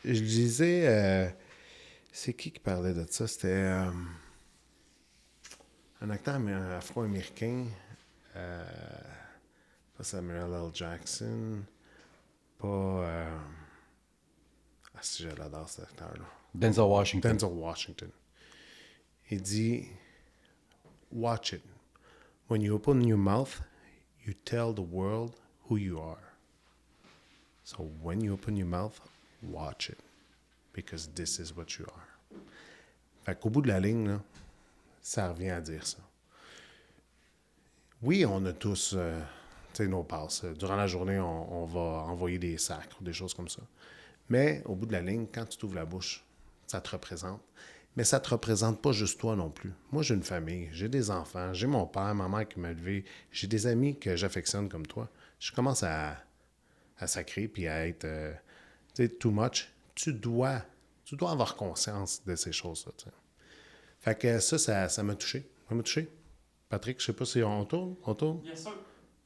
je lisais... c'est qui parlait de ça? C'était un acteur afro-américain. Pas Samuel L. Jackson. Pas... si je l'adore, cet acteur-là. Denzel Washington. Denzel Washington. Il dit... Watch it. When you open your mouth, you tell the world who you are. So when you open your mouth, watch it. Because this is what you are. Fait qu'au bout de la ligne, là, ça revient à dire ça. Oui, on a tous nos passes. Durant la journée, on va envoyer des sacs ou des choses comme ça. Mais au bout de la ligne, quand tu t'ouvres la bouche, ça te représente. Mais ça ne te représente pas juste toi non plus. Moi, j'ai une famille, j'ai des enfants, j'ai mon père, ma mère qui m'a élevé, j'ai des amis que j'affectionne comme toi. Je commence à sacrer puis à être too much. Tu dois avoir conscience de ces choses-là. T'sais. Fait que ça m'a touché. Ça m'a touché. Patrick, je sais pas si on tourne. On tourne? Bien sûr.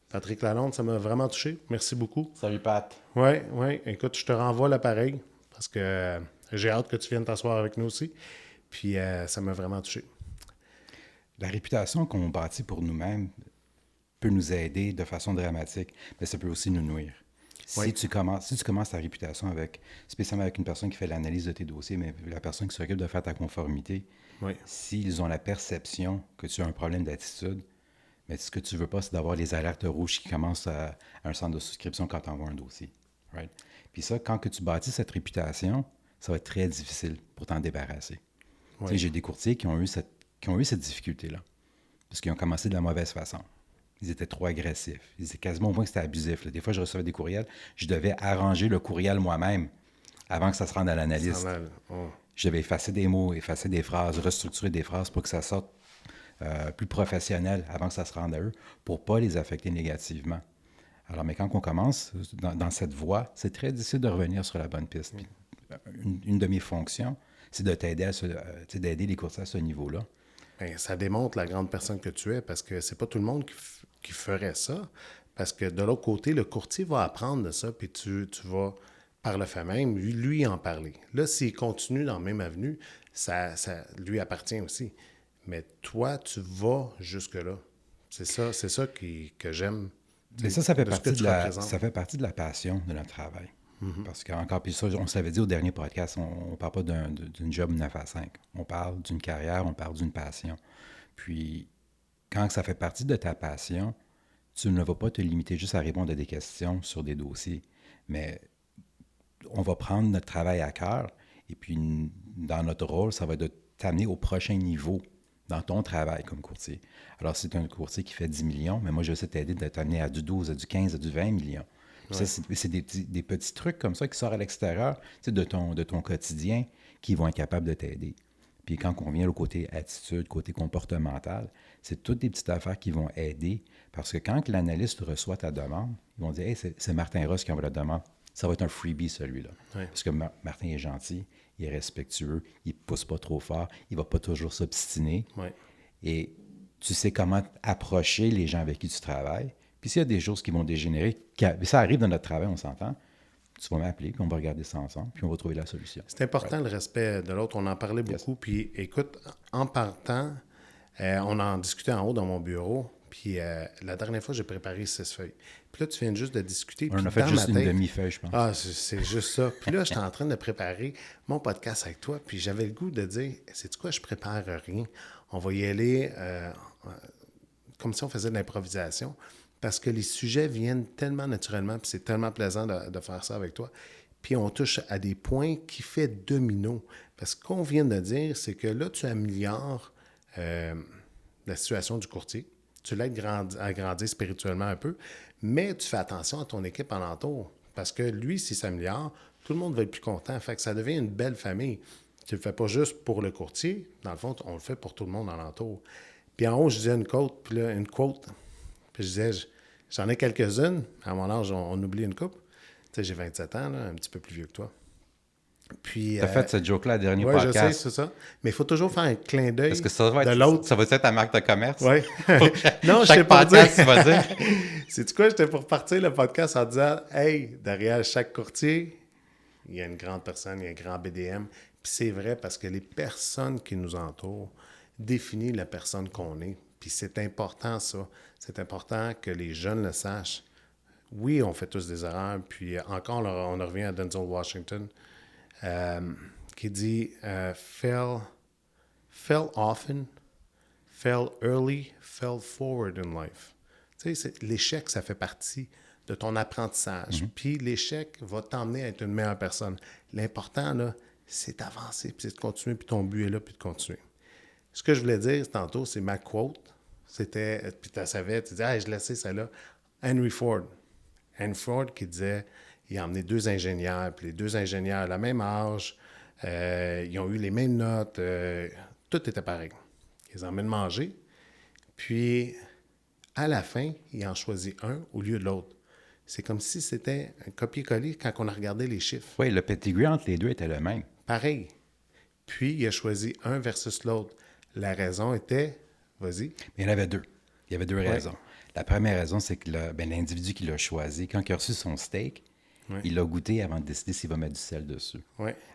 Patrick Lalonde, ça m'a vraiment touché. Merci beaucoup. Salut, Pat. Oui. Écoute, je te renvoie l'appareil parce que j'ai hâte que tu viennes t'asseoir avec nous aussi. Puis ça m'a vraiment touché. La réputation qu'on bâtit pour nous-mêmes peut nous aider de façon dramatique, mais ça peut aussi nous nuire. Oui. Si tu commences ta réputation spécialement avec une personne qui fait l'analyse de tes dossiers, mais la personne qui s'occupe de faire ta conformité, oui. S'ils ont la perception que tu as un problème d'attitude, mais ce que tu veux pas, c'est d'avoir les alertes rouges qui commencent à un centre de souscription quand tu envoies un dossier. Right? Puis ça, quand que tu bâtis cette réputation, ça va être très difficile pour t'en débarrasser. Oui. J'ai des courtiers qui ont eu cette difficulté-là, parce qu'ils ont commencé de la mauvaise façon. Ils étaient trop agressifs. Ils étaient quasiment au point que c'était abusif. Là. Des fois, je recevais des courriels. Je devais arranger le courriel moi-même avant que ça se rende à l'analyste. Je devais effacer des mots, effacer des phrases, restructurer des phrases pour que ça sorte plus professionnel avant que ça se rende à eux, pour ne pas les affecter négativement. Alors, mais quand on commence dans cette voie, c'est très difficile de revenir sur la bonne piste. Puis, une de mes fonctions, c'est de t'aider d'aider les courtiers à ce niveau-là. Bien, ça démontre la grande personne que tu es, parce que c'est pas tout le monde qui ferait ça. Parce que de l'autre côté, le courtier va apprendre de ça, puis tu vas, par le fait même, lui en parler. Là, s'il continue dans la même avenue, ça lui appartient aussi. Mais toi, tu vas jusque-là. C'est ça que j'aime. Mais ça fait partie de la passion de notre travail. Mm-hmm. Parce qu'encore plus ça, on s'avait dit au dernier podcast, on ne parle pas d'une job 9 à 5. On parle d'une carrière, on parle d'une passion. Puis, quand ça fait partie de ta passion, tu ne vas pas te limiter juste à répondre à des questions sur des dossiers. Mais on va prendre notre travail à cœur et puis, dans notre rôle, ça va être de t'amener au prochain niveau dans ton travail comme courtier. Alors, c'est un courtier qui fait 10 millions, mais moi, je vais essayer de t'aider de t'amener à du 12, à du 15, à du 20 millions. Ouais. Ça, c'est des petits trucs comme ça qui sortent à l'extérieur de ton quotidien qui vont être capables de t'aider. Puis quand on vient au côté attitude, côté comportemental, c'est toutes des petites affaires qui vont aider parce que quand l'analyste reçoit ta demande, ils vont dire « Hey, c'est Martin Ross qui envoie la demande. » Ça va être un freebie, celui-là. Ouais. Parce que Martin est gentil, il est respectueux, il ne pousse pas trop fort, il ne va pas toujours s'obstiner. Ouais. Et tu sais comment approcher les gens avec qui tu travailles. Puis s'il y a des choses qui vont dégénérer, ça arrive dans notre travail, on s'entend, tu vas m'appeler, puis on va regarder ça ensemble, puis on va trouver la solution. C'est important, le respect de l'autre. On en parlait beaucoup. Yes. Puis écoute, en partant, on en discutait en haut dans mon bureau. Puis la dernière fois, j'ai préparé 6 feuilles. Puis là, tu viens juste de discuter. On a fait juste une demi-feuille, je pense. Ah, c'est juste ça. Puis là, j'étais en train de préparer mon podcast avec toi. Puis j'avais le goût de dire, sais-tu quoi, je prépare rien. On va y aller comme si on faisait de l'improvisation. Parce que les sujets viennent tellement naturellement. Puis c'est tellement plaisant de faire ça avec toi. Puis on touche à des points qui fait domino. Parce que ce qu'on vient de dire, c'est que là, tu améliores la situation du courtier. Tu l'aides à grandir spirituellement un peu, mais tu fais attention à ton équipe alentour. Parce que lui, s'il s'améliore, tout le monde va être plus content. Fait que ça devient une belle famille. Tu ne le fais pas juste pour le courtier. Dans le fond, on le fait pour tout le monde alentour. Puis en haut, je disais une quote. Puis je disais, j'en ai quelques-unes. À mon âge, on oublie une couple. Tu sais, j'ai 27 ans, là, un petit peu plus vieux que toi. Puis, t'as fait cette joke-là à dernier podcast. Oui, je sais, c'est ça. Mais il faut toujours faire un clin d'œil Parce que ça va de l'autre. Ça va être ta marque de commerce. Oui. Non, chaque podcast, tu vas dire. C'est-tu quoi? J'étais pour partir le podcast en disant « Hey, derrière chaque courtier, il y a une grande personne, il y a un grand BDM. Puis c'est vrai parce que les personnes qui nous entourent définissent la personne qu'on est. Puis c'est important, ça. C'est important que les jeunes le sachent. Oui, on fait tous des erreurs. Puis encore, on en revient à Denzel Washington, qui dit fail often, fail early, fail forward in life. Tu sais, l'échec, ça fait partie de ton apprentissage. Puis l'échec va t'emmener à être une meilleure personne. L'important, là, c'est d'avancer, puis c'est de continuer, puis ton but est là, puis de continuer. Ce que je voulais dire tantôt, c'est ma quote. C'était, puis tu savais, tu disais, je laissais celle-là. Henry Ford. Henry Ford qui disait, il a emmené 2 ingénieurs, puis les 2 ingénieurs à la même âge, ils ont eu les mêmes notes, tout était pareil. Ils les emmènent manger, puis à la fin, il en choisit un au lieu de l'autre. C'est comme si c'était un copier-coller quand on a regardé les chiffres. Oui, le pedigree entre les deux était le même. Pareil. Puis, il a choisi un versus l'autre. La raison était... Vas-y. Mais il y en avait 2. Il y avait 2 raisons. La première raison, c'est que l'individu qui l'a choisi, quand il a reçu son steak, il l'a goûté avant de décider s'il va mettre du sel dessus.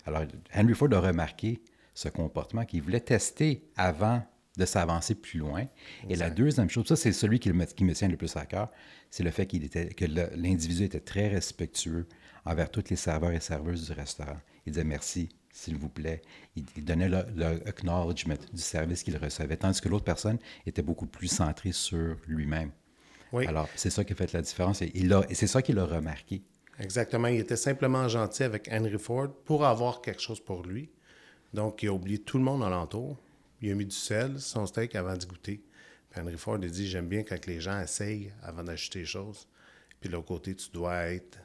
Alors, Henry Ford a remarqué ce comportement qu'il voulait tester avant de s'avancer plus loin. Et la deuxième chose, ça c'est celui qui me tient le plus à cœur, c'est le fait que l'individu était très respectueux envers tous les serveurs et serveuses du restaurant. Il disait merci, s'il vous plaît. Il donnait le acknowledgement du service qu'il recevait, tandis que l'autre personne était beaucoup plus centrée sur lui-même. Oui. Alors, c'est ça qui a fait la différence et c'est ça qu'il a remarqué. Exactement. Il était simplement gentil avec Henry Ford pour avoir quelque chose pour lui. Donc, il a oublié tout le monde alentour. Il a mis du sel, son steak, avant de goûter. Puis Henry Ford a dit, j'aime bien quand les gens essayent avant d'ajouter les choses. Puis de l'autre côté, tu dois être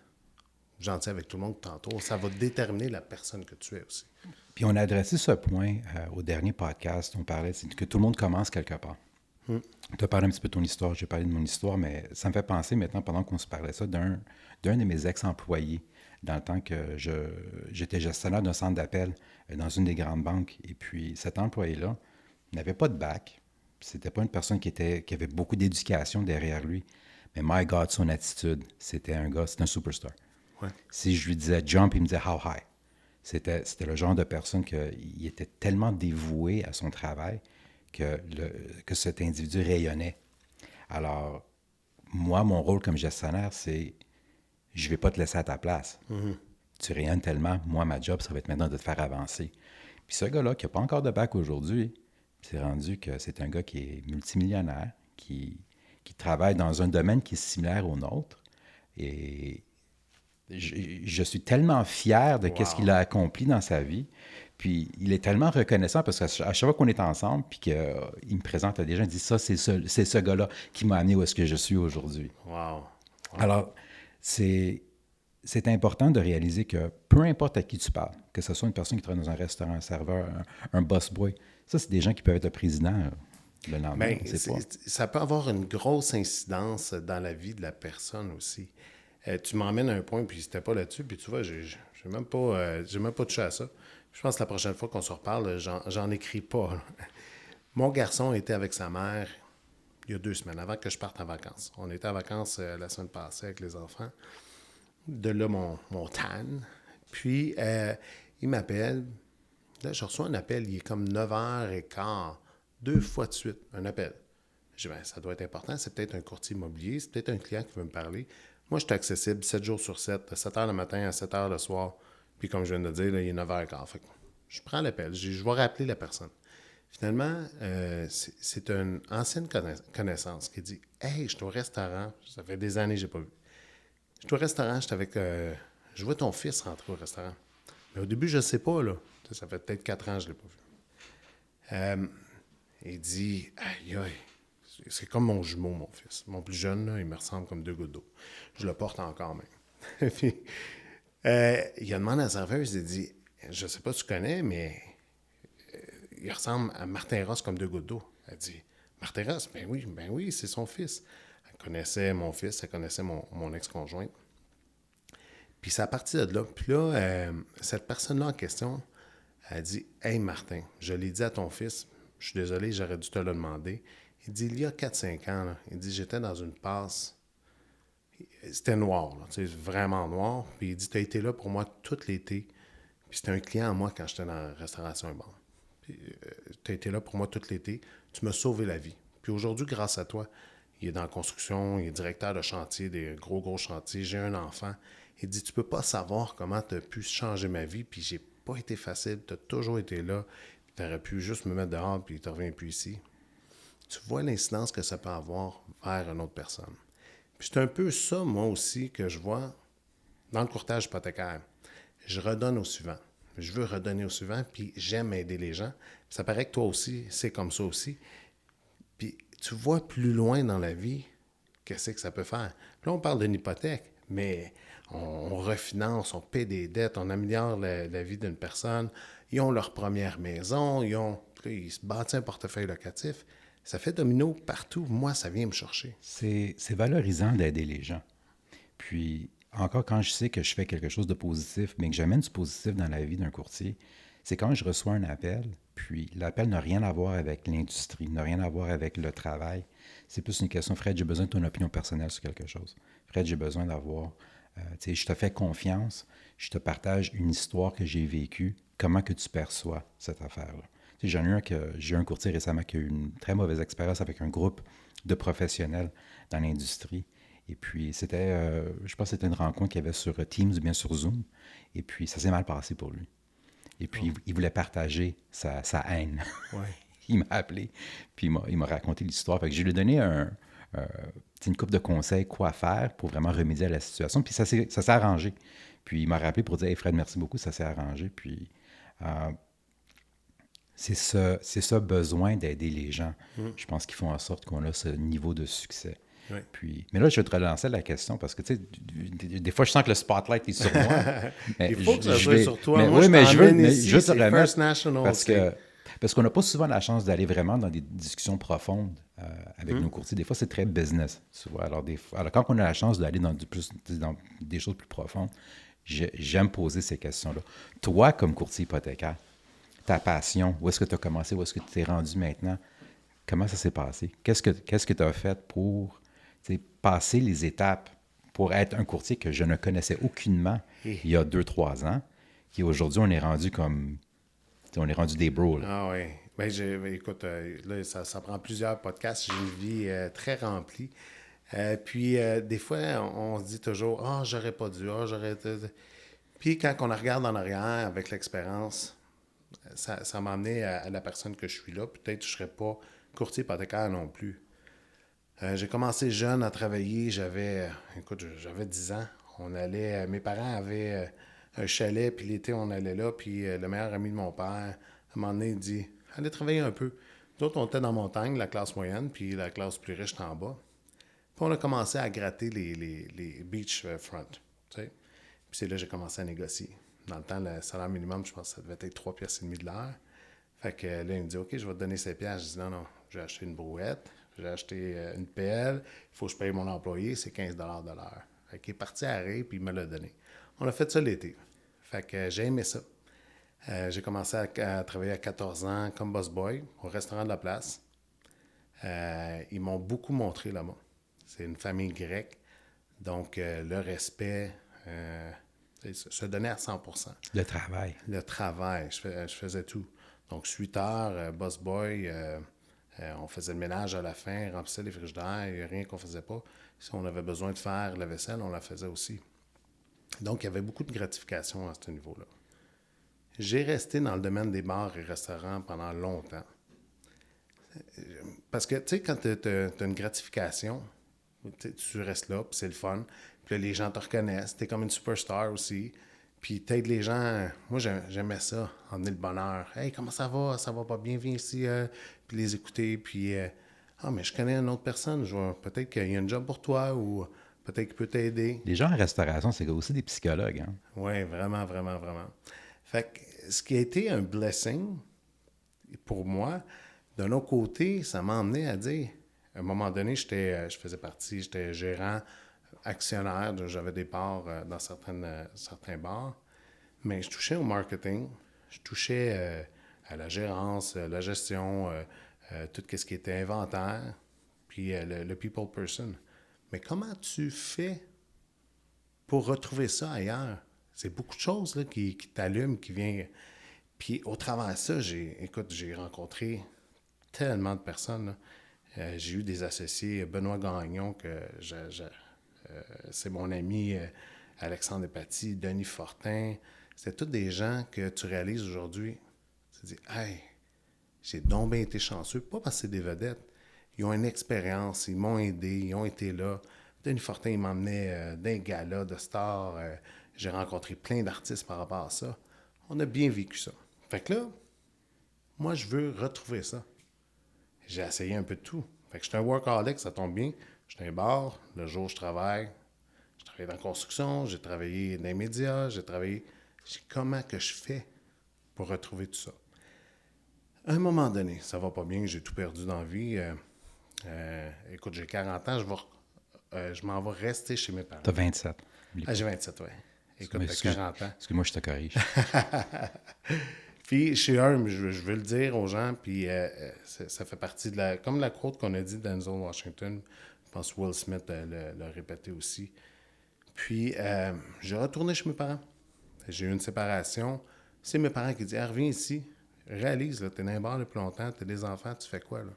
gentil avec tout le monde tantôt. Ça va déterminer la personne que tu es aussi. Puis on a adressé ce point au dernier podcast. On parlait que tout le monde commence quelque part. Tu as parlé un petit peu de ton histoire, j'ai parlé de mon histoire, mais ça me fait penser maintenant, pendant qu'on se parlait ça, d'un de mes ex-employés, dans le temps que j'étais gestionnaire d'un centre d'appel dans une des grandes banques. Et puis, cet employé-là n'avait pas de bac. C'était pas une personne qui avait beaucoup d'éducation derrière lui. Mais my God, son attitude, c'était un superstar. Ouais. Si je lui disais « jump », il me disait « how high ». C'était le genre de personne qui était tellement dévoué à son travail que cet individu rayonnait. Alors, moi, mon rôle comme gestionnaire, c'est je ne vais pas te laisser à ta place. Tu rayonnes tellement. Moi, ma job, ça va être maintenant de te faire avancer. Puis ce gars-là, qui n'a pas encore de bac aujourd'hui, s'est rendu que c'est un gars qui est multimillionnaire, qui travaille dans un domaine qui est similaire au nôtre. Et je suis tellement fier de ce qu'il a accompli dans sa vie. Puis il est tellement reconnaissant parce qu'à chaque fois qu'on est ensemble, puis qu'il me présente à des gens, il dit ça, c'est ce gars-là qui m'a amené où est-ce que je suis aujourd'hui. Alors, c'est important de réaliser que peu importe à qui tu parles, que ce soit une personne qui travaille dans un restaurant, un serveur, un boss boy, ça, c'est des gens qui peuvent être le président le lendemain. Ça peut avoir une grosse incidence dans la vie de la personne aussi. Tu m'emmènes à un point, puis c'était pas là-dessus, puis tu vois, j'ai même pas touché à ça. Je pense que la prochaine fois qu'on se reparle, j'en écris pas. Là. Mon garçon était avec sa mère il y a 2 semaines, avant que je parte en vacances. On était en vacances la semaine passée avec les enfants. De là, mon tan. Puis, il m'appelle. Là, je reçois un appel. Il est comme 9h15. 2 fois de suite, un appel. Je dis, ça doit être important. C'est peut-être un courtier immobilier. C'est peut-être un client qui veut me parler. Moi, je suis accessible 7 jours sur 7, de 7h le matin à 7h le soir. Puis, comme je viens de dire, là, il est 9h15. Fait que je prends l'appel. Je vais rappeler la personne. Finalement, c'est une ancienne connaissance qui dit « Hey, je suis au restaurant. Ça fait des années que je n'ai pas vu. Je suis au restaurant, je vois ton fils rentrer au restaurant. Mais au début, je ne sais pas, là. Ça fait peut-être 4 ans que je ne l'ai pas vu. Il dit « Aïe, aïe, c'est comme mon jumeau, mon fils. Mon plus jeune, là, il me ressemble comme 2 gouttes d'eau. Je le porte encore même. » Puis, il a demandé à la serveuse, il dit « Je ne sais pas si tu connais, mais il ressemble à Martin Ross comme 2 gouttes d'eau. » Elle dit « Martin Ross? Ben oui, c'est son fils. » Elle connaissait mon fils, elle connaissait mon ex-conjointe. Puis c'est à partir de là. Puis là, cette personne-là en question, elle dit « Hey Martin, je l'ai dit à ton fils, je suis désolé, j'aurais dû te le demander. » Il dit « Il y a 4-5 ans, là, il dit « J'étais dans une passe. » C'était noir, là, vraiment noir. Puis il dit, tu as été là pour moi tout l'été. Puis c'était un client à moi quand j'étais dans la restauration et bar. Puis tu as été là pour moi tout l'été. Tu m'as sauvé la vie. Puis aujourd'hui, grâce à toi, il est dans la construction, il est directeur de chantier, des gros chantiers. J'ai un enfant. Il dit, tu peux pas savoir comment tu as pu changer ma vie. Puis j'ai pas été facile. Tu as toujours été là. Tu aurais pu juste me mettre dehors, puis tu reviens plus ici. Tu vois l'incidence que ça peut avoir vers une autre personne. Puis c'est un peu ça, moi aussi, que je vois dans le courtage hypothécaire. Je redonne au suivant. Je veux redonner au suivant, puis j'aime aider les gens. Puis ça paraît que toi aussi, c'est comme ça aussi. Puis tu vois plus loin dans la vie, qu'est-ce que ça peut faire. Puis là, on parle d'une hypothèque, mais on refinance, on paie des dettes, on améliore la vie d'une personne. Ils ont leur première maison, ils se bâtissent un portefeuille locatif. Ça fait domino partout. Moi, ça vient me chercher. C'est valorisant d'aider les gens. Puis, encore quand je sais que je fais quelque chose de positif, mais que j'amène du positif dans la vie d'un courtier, c'est quand je reçois un appel, puis l'appel n'a rien à voir avec l'industrie, n'a rien à voir avec le travail. C'est plus une question, Fred, j'ai besoin de ton opinion personnelle sur quelque chose. Fred, j'ai besoin d'avoir, tu sais, je te fais confiance, je te partage une histoire que j'ai vécue, comment que tu perçois cette affaire-là. J'ai eu un courtier récemment qui a eu une très mauvaise expérience avec un groupe de professionnels dans l'industrie. Et puis, je pense que c'était une rencontre qu'il y avait sur Teams ou bien sur Zoom. Et puis, ça s'est mal passé pour lui. Et puis, il voulait partager sa haine. Ouais. Il m'a appelé, puis il m'a raconté l'histoire. Fait que je lui ai donné une couple de conseils quoi faire pour vraiment remédier à la situation. Puis, ça s'est arrangé. Puis, il m'a rappelé pour dire « Hey Fred, merci beaucoup, ça s'est arrangé. » Puis, c'est ça besoin d'aider les gens. Je pense qu'ils font en sorte qu'on a ce niveau de succès. Oui. Puis, mais là, je vais te relancer la question parce que, tu sais, des fois, je sens que le spotlight est sur moi. Il faut que ça soit sur toi. Mais, moi, oui, mais je veux te remettre First National. parce qu'on n'a pas souvent la chance d'aller vraiment dans des discussions profondes avec nos courtiers. Des fois, c'est très business, tu vois. Alors, quand on a la chance d'aller dans des choses plus profondes, j'aime poser ces questions-là. Toi, comme courtier hypothécaire, ta passion, où est-ce que tu as commencé, où est-ce que tu t'es rendu maintenant? Comment ça s'est passé? Qu'est-ce que tu as fait pour passer les étapes pour être un courtier que je ne connaissais aucunement il y a 2-3 ans, qui aujourd'hui, on est rendu des bros. Là. Ah oui. Ben, écoute, là, ça prend plusieurs podcasts. J'ai une vie très remplie. Puis, des fois, on se dit toujours « Ah, j'aurais pas dû, j'aurais... » Puis, quand on la regarde en arrière avec l'expérience, ça m'a amené à la personne que je suis là. Peut-être que je ne serais pas courtier hypothécaire non plus. J'ai commencé jeune à travailler. J'avais 10 ans. Mes parents avaient un chalet, puis l'été, on allait là. Puis le meilleur ami de mon père, à un moment donné, il dit « Allez travailler un peu. » Nous autres, on était dans la montagne, la classe moyenne, puis la classe plus riche était en bas. Puis on a commencé à gratter les beach front. Tu sais. Puis c'est là que j'ai commencé à négocier. Dans le temps, le salaire minimum, je pense que ça devait être 3,5 piastres de l'heure. Fait que là, il me dit « OK, je vais te donner 7 piastres. » Je dis « Non, j'ai acheté une brouette, j'ai acheté une pelle, il faut que je paye mon employé, c'est 15 $ de l'heure. » Fait qu'il est parti à Ré, puis il me l'a donné. On a fait ça l'été. Fait que j'ai aimé ça. J'ai commencé à travailler à 14 ans comme boss boy au restaurant de la place. Ils m'ont beaucoup montré là-bas. C'est une famille grecque, donc le respect se donnait à 100%. Le travail. Le travail, je faisais tout. Donc, 8 heures, boss boy, on faisait le ménage à la fin, remplissait les frigidaires, il n'y a rien qu'on ne faisait pas. Si on avait besoin de faire la vaisselle, on la faisait aussi. Donc, il y avait beaucoup de gratification à ce niveau-là. J'ai resté dans le domaine des bars et restaurants pendant longtemps. Parce que, tu sais, quand tu as une gratification, tu restes là, puis c'est le fun. Puis là, les gens te reconnaissent. Tu es comme une superstar aussi. Puis t'aides les gens. Moi, j'aimais ça, emmener le bonheur. « Hey, comment ça va? Ça va pas bien? Viens ici. » Puis les écouter. Puis, mais je connais une autre personne. Peut-être qu'il y a un job pour toi ou peut-être qu'il peut t'aider. Les gens en restauration, c'est aussi des psychologues. Hein? Oui, vraiment, vraiment, vraiment. Fait que ce qui a été un blessing pour moi, d'un autre côté, ça m'a emmené à dire, à un moment donné, j'étais gérant, actionnaire, j'avais des parts dans certains bars, mais je touchais au marketing, je touchais à la gérance, la gestion, tout ce qui était inventaire, puis le people person. Mais comment tu fais pour retrouver ça ailleurs? C'est beaucoup de choses là, qui t'allument, qui viennent. Puis au travers de ça, j'ai rencontré tellement de personnes. Là. J'ai eu des associés, Benoît Gagnon, c'est mon ami, Alexandre Paty, Denis Fortin. C'est tous des gens que tu réalises aujourd'hui. Tu te dis, hey, j'ai donc bien été chanceux. Pas parce que c'est des vedettes. Ils ont une expérience, ils m'ont aidé, ils ont été là. Denis Fortin, il m'emmenait d'un gala de stars. J'ai rencontré plein d'artistes par rapport à ça. On a bien vécu ça. Fait que là, moi, je veux retrouver ça. J'ai essayé un peu de tout. Fait que je suis un workaholic, ça tombe bien. Je suis un bar, le jour je travaille. Je travaille dans la construction, j'ai travaillé dans les médias, j'ai travaillé... Comment que je fais pour retrouver tout ça? À un moment donné, ça va pas bien, j'ai tout perdu dans la vie. Écoute, j'ai 40 ans, je m'en vais rester chez mes parents. T'as 27. J'ai 27, oui. Écoute, t'as 40 ans. Excuse-moi, je te corrige. Puis, chez un, je veux le dire aux gens, puis ça fait partie de la... Comme la quote qu'on a dit d'Denzel Washington, je pense Will Smith l'a répété aussi. Puis, j'ai retourné chez mes parents. J'ai eu une séparation. C'est mes parents qui disent « reviens ici, réalise, là, t'es dans un bar le plus longtemps, t'as des enfants, tu fais quoi, là? »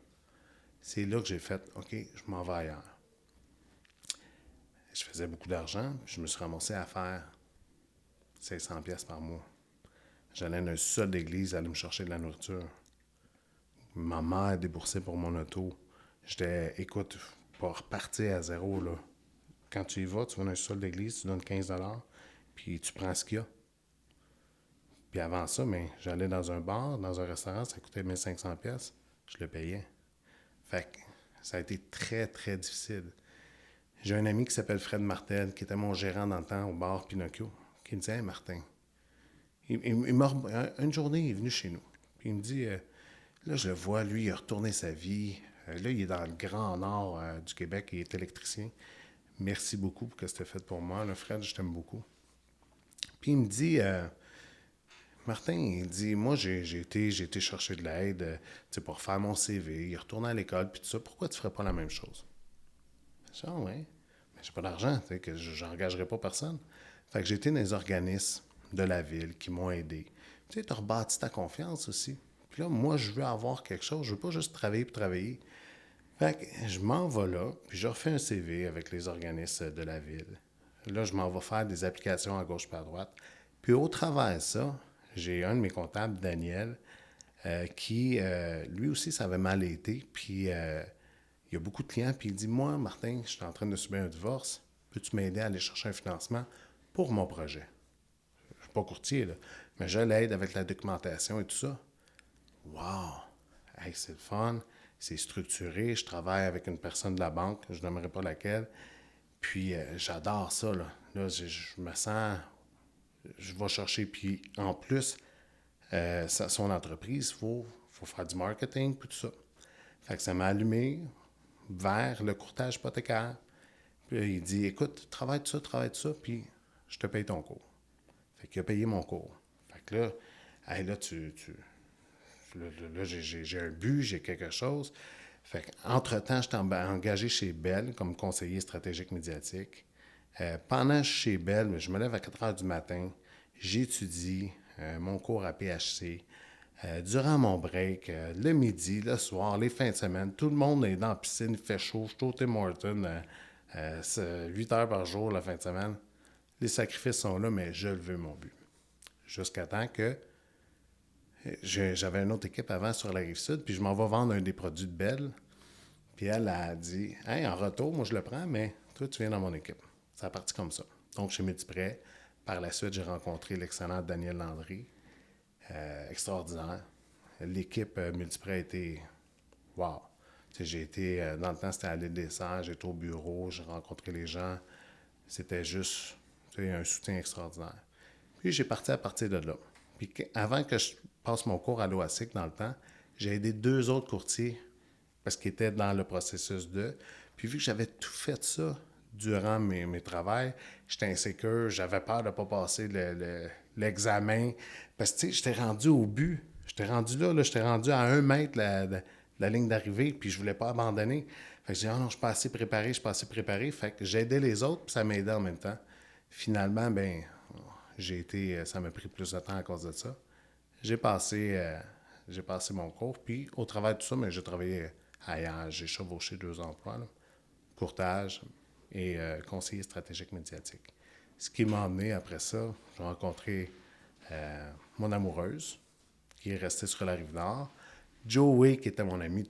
C'est là que j'ai fait « OK, je m'en vais ailleurs. » Je faisais beaucoup d'argent, je me suis ramassé à faire 500$ par mois. J'allais dans un sol d'église aller me chercher de la nourriture. Ma mère déboursait pour mon auto. Écoute, pour repartir à zéro, là. Quand tu y vas, tu vas dans un sol d'église, tu donnes 15$, puis tu prends ce qu'il y a. Puis avant ça, mais j'allais dans un bar, dans un restaurant, ça coûtait 1500$, je le payais. Fait que ça a été très, très difficile. J'ai un ami qui s'appelle Fred Martel, qui était mon gérant dans le temps au bar Pinocchio, qui me disait « Hey, Martin, une journée, il est venu chez nous. Puis il me dit, là, je le vois, lui, il a retourné sa vie. Là, il est dans le grand nord du Québec, il est électricien. Merci beaucoup pour ce que tu as fait pour moi. Là, Fred, je t'aime beaucoup. Puis il me dit, Martin, il dit, moi, j'ai été chercher de l'aide pour faire mon CV, il est retourné à l'école, puis tout ça. Pourquoi tu ne ferais pas la même chose? Je dis, ah ouais, mais j'ai pas d'argent, que je n'engagerai pas personne. Fait que j'ai été dans les organismes de la ville qui m'ont aidé. Tu sais, tu as rebâti ta confiance aussi. Puis là, moi, je veux avoir quelque chose. Je veux pas juste travailler pour travailler. Fait que je m'en vais là, puis je refais un CV avec les organismes de la ville. Là, je m'en vais faire des applications à gauche et à droite. Puis au travers de ça, j'ai un de mes comptables, Daniel, qui, lui aussi, ça avait mal été. Puis il y a beaucoup de clients, puis il dit, moi, Martin, je suis en train de subir un divorce. Peux-tu m'aider à aller chercher un financement pour mon projet? Je suis pas courtier, là, mais je l'aide avec la documentation et tout ça. Wow! Hey, c'est le fun, c'est structuré, je travaille avec une personne de la banque, je n'aimerais pas laquelle, puis j'adore ça, là. Là, je me sens... Je vais chercher, puis en plus, son entreprise, il faut faire du marketing, puis tout ça. Fait que ça m'a allumé vers le courtage hypothécaire. Puis il dit, écoute, travaille tout ça, puis je te paye ton cours. Fait qu'il a payé mon cours. Fait que là, hey, là, là, j'ai un but, j'ai quelque chose. Fait qu'entre-temps, j'étais engagé chez Bell comme conseiller stratégique médiatique. Pendant chez Bell, je me lève à 4 heures du matin, j'étudie mon cours à PHC. Durant mon break, le midi, le soir, les fins de semaine, tout le monde est dans la piscine, il fait chaud, je suis au Tim Hortons 8 heures par jour la fin de semaine. Les sacrifices sont là, mais je le veux, mon but. Jusqu'à temps que j'avais une autre équipe avant sur la Rive-Sud, puis je m'en vais vendre un des produits de Bell. Puis elle a dit, « Hey, en retour, moi je le prends, mais toi, tu viens dans mon équipe. » Ça a parti comme ça. Donc, chez Multiprêt, par la suite, j'ai rencontré l'excellent Daniel Landry. Extraordinaire. L'équipe Multiprêt a été... Wow! J'ai été... dans le temps, c'était à l'île des Serres, j'étais au bureau, j'ai rencontré les gens. C'était juste un soutien extraordinaire. Puis, j'ai parti à partir de là. Puis, avant que je passe mon cours à l'OASIC, dans le temps, j'ai aidé 2 autres courtiers parce qu'ils étaient dans le processus de... Puis, vu que j'avais tout fait ça durant mes travails, j'étais insécure, j'avais peur de ne pas passer l'examen. Parce que, tu sais, j'étais rendu au but. J'étais rendu là, j'étais rendu à 1 mètre de la ligne d'arrivée, puis je voulais pas abandonner. Fait que je dis, ah non, je suis pas assez préparé. Fait que j'aidais les autres, puis ça m'aidait en même temps. Finalement, ben, ça m'a pris plus de temps à cause de ça. J'ai passé mon cours, puis au travers de tout ça, mais j'ai travaillé ailleurs. J'ai chevauché 2 emplois, là. Courtage et conseiller stratégique médiatique. Ce qui m'a amené après ça, j'ai rencontré mon amoureuse, qui est restée sur la Rive-Nord. Joey, qui était mon ami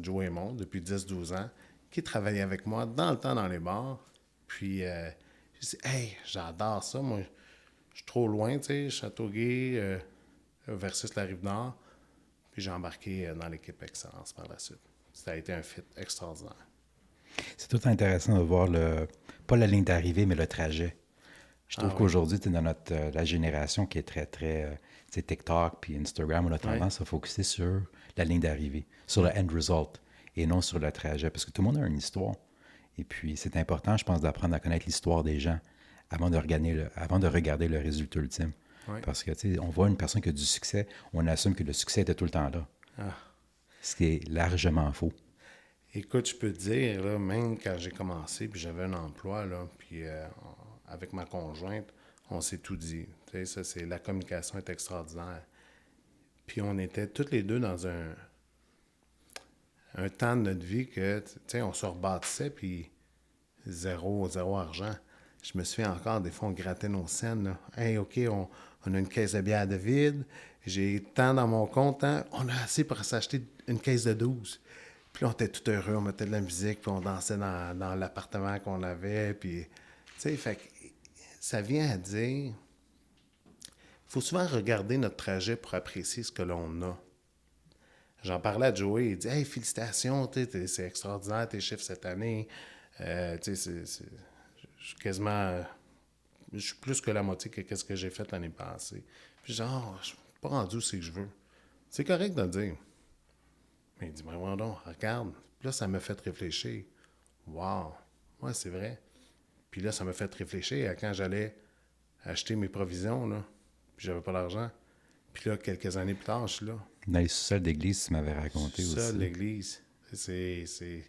Joey Aymon, depuis 10-12 ans, qui travaillait avec moi dans le temps dans les bars. Puis, j'ai dit, hey, j'adore ça. Moi, je suis trop loin, tu sais, Châteauguay versus la Rive-Nord. Puis, j'ai embarqué dans l'équipe Excellence par la suite. Ça a été un fit extraordinaire. C'est tout intéressant de voir pas la ligne d'arrivée, mais le trajet. Je trouve qu'aujourd'hui, tu es dans la génération qui est très, très, TikTok puis Instagram, on a tendance à focuser sur la ligne d'arrivée, sur le end result et non sur le trajet, parce que tout le monde a une histoire. Et puis, c'est important, je pense, d'apprendre à connaître l'histoire des gens avant de regarder le résultat ultime. Oui. Parce que, tu sais, on voit une personne qui a du succès, on assume que le succès était tout le temps là. Ce qui est largement faux. Écoute, je peux te dire, là, même quand j'ai commencé, puis j'avais un emploi, là, puis avec ma conjointe, on s'est tout dit. Tu sais, la communication est extraordinaire. Puis on était toutes les deux dans un temps de notre vie que, tu sais, on se rebâtissait, puis zéro argent. Je me souviens encore, des fois, on grattait nos scènes. Là. Hey, OK, on a une caisse de bière de vide. J'ai tant dans mon compte. Hein? On a assez pour s'acheter une caisse de 12. Puis là, on était tout heureux. On mettait de la musique, puis on dansait dans l'appartement qu'on avait. Puis, tu sais, fait que ça vient à dire... Il faut souvent regarder notre trajet pour apprécier ce que l'on a. J'en parlais à Joey. Il dit « Hey, félicitations, c'est extraordinaire tes chiffres cette année. Tu sais, je suis quasiment... je suis plus que la moitié que ce que j'ai fait l'année passée. » Puis genre, je suis pas rendu où c'est que je veux. C'est correct de le dire. Mais il dit « Mais voyons donc, regarde. » Puis là, ça m'a fait réfléchir. Wow! Ouais, c'est vrai. Puis là, ça m'a fait réfléchir à quand j'allais acheter mes provisions, là. Puis j'avais pas l'argent. Puis là, quelques années plus tard, je suis là. Dans les sous-sols d'église, tu m'avais raconté aussi. Ça, l'église. Je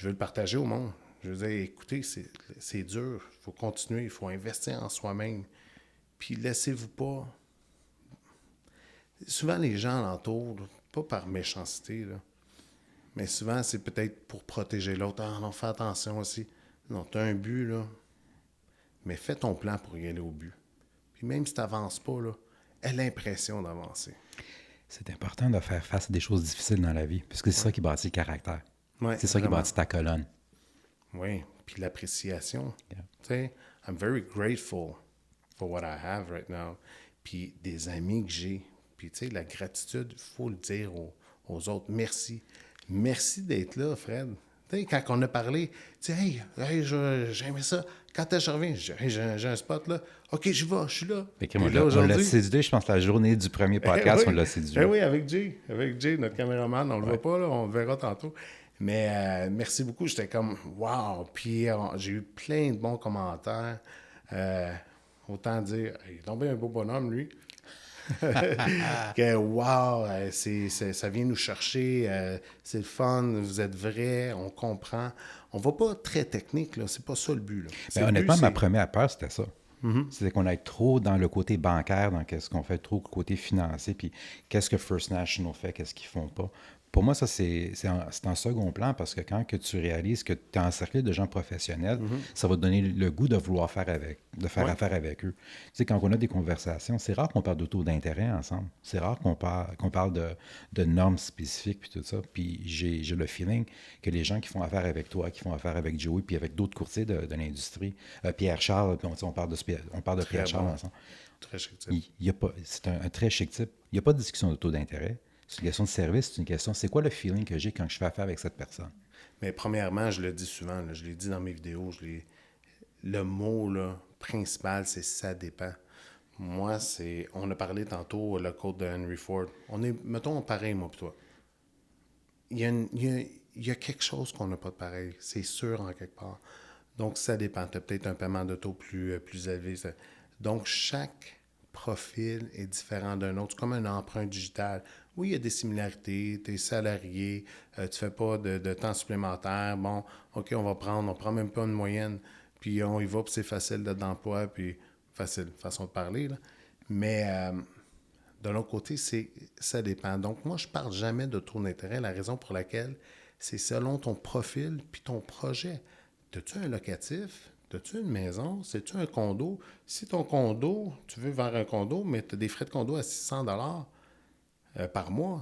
veux le partager au monde. Je veux dire, écoutez, c'est dur. Il faut continuer. Il faut investir en soi-même. Puis laissez-vous pas... Souvent, les gens l'entourent, pas par méchanceté, là, mais souvent, c'est peut-être pour protéger l'autre. Ah non, fais attention aussi. Non, tu as un but, là. Mais fais ton plan pour y aller au but. Puis même si tu n'avances pas, là, aie l'impression d'avancer. C'est important de faire face à des choses difficiles dans la vie, parce que c'est ça qui bâtit le caractère. Ouais, c'est ça qui bâtit ta colonne. Oui, puis l'appréciation. Yeah. Tu sais, I'm very grateful for what I have right now. Puis des amis que j'ai. Puis tu sais, la gratitude, il faut le dire aux autres. Merci. Merci d'être là, Fred. Tu sais, quand on a parlé, tu sais, hey j'aimais ça. Quand je reviens, j'ai un spot là. OK, j'y vais, je suis là. On l'a séduit, je pense, la journée du premier podcast, on l'a séduit. Oui, avec Jay. Avec Jay, notre caméraman. On le voit pas, là, on le verra tantôt. Mais merci beaucoup. J'étais comme, wow. Puis j'ai eu plein de bons commentaires. Autant dire, il est tombé un beau bonhomme, lui. Que wow, ça vient nous chercher, c'est le fun, vous êtes vrai, on comprend. On va pas très technique, là, c'est pas ça le but. Là. Ben, honnêtement, ma première peur, c'était ça. Mm-hmm. C'était qu'on aille trop dans le côté bancaire, dans qu'est-ce qu'on fait, trop le côté financier, puis qu'est-ce que First National fait, qu'est-ce qu'ils font pas. Pour moi, ça, c'est en second plan parce que quand que tu réalises que tu es encerclé de gens professionnels, ça va te donner le goût de vouloir faire affaire avec eux. Tu sais, quand on a des conversations, c'est rare qu'on parle de taux d'intérêt ensemble. C'est rare qu'on parle de normes spécifiques puis tout ça. Puis j'ai le feeling que les gens qui font affaire avec toi, qui font affaire avec Joey, puis avec d'autres courtiers de l'industrie, Pierre-Charles, puis on parle de Pierre-Charles ensemble. Très chic type. C'est un très chic type. Il n'y a pas de discussion de taux d'intérêt. C'est une question de service, c'est une question, c'est quoi le feeling que j'ai quand je fais affaire avec cette personne? Mais premièrement, je le dis souvent, là, je l'ai dit dans mes vidéos, le mot là, principal, c'est « ça dépend ». Moi, on a parlé tantôt, le quote de Henry Ford. On est, mettons, pareil, moi et toi. Il y a quelque chose qu'on n'a pas de pareil, c'est sûr en quelque part. Donc, ça dépend. Tu as peut-être un paiement d'auto plus élevé. Donc, chaque profil est différent d'un autre. C'est comme un emprunt digital. Oui, il y a des similarités. Tu es salarié, tu ne fais pas de temps supplémentaire. Bon, OK, on prend même pas une moyenne, puis on y va, puis c'est facile d'emploi, puis facile, façon de parler, là. Mais de l'autre côté, ça dépend. Donc, moi, je ne parle jamais de taux d'intérêt. La raison pour laquelle, c'est selon ton profil puis ton projet. As-tu un locatif? As-tu une maison? C'est-tu un condo? Si ton condo, tu veux vendre un condo, mais tu as des frais de condo à 600 par mois,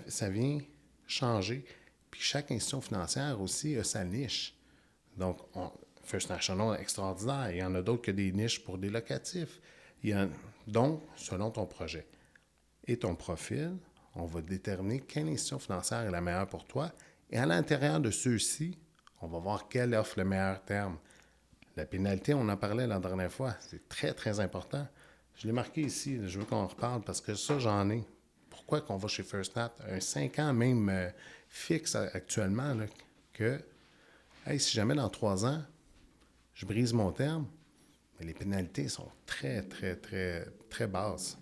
ça vient changer. Puis chaque institution financière aussi a sa niche. Donc, First National, extraordinaire. Il y en a d'autres que des niches pour des locatifs. Donc, selon ton projet et ton profil, on va déterminer quelle institution financière est la meilleure pour toi. Et à l'intérieur de ceux-ci, on va voir quelle offre le meilleur terme. La pénalité, on en parlait la dernière fois, c'est très, très important. Je l'ai marqué ici, je veux qu'on en reparle parce que ça, j'en ai. Pourquoi qu'on va chez First Nat? Un 5 ans même fixe actuellement, là, que, hey, si jamais dans 3 ans, je brise mon terme, mais les pénalités sont très, très, très, très basses.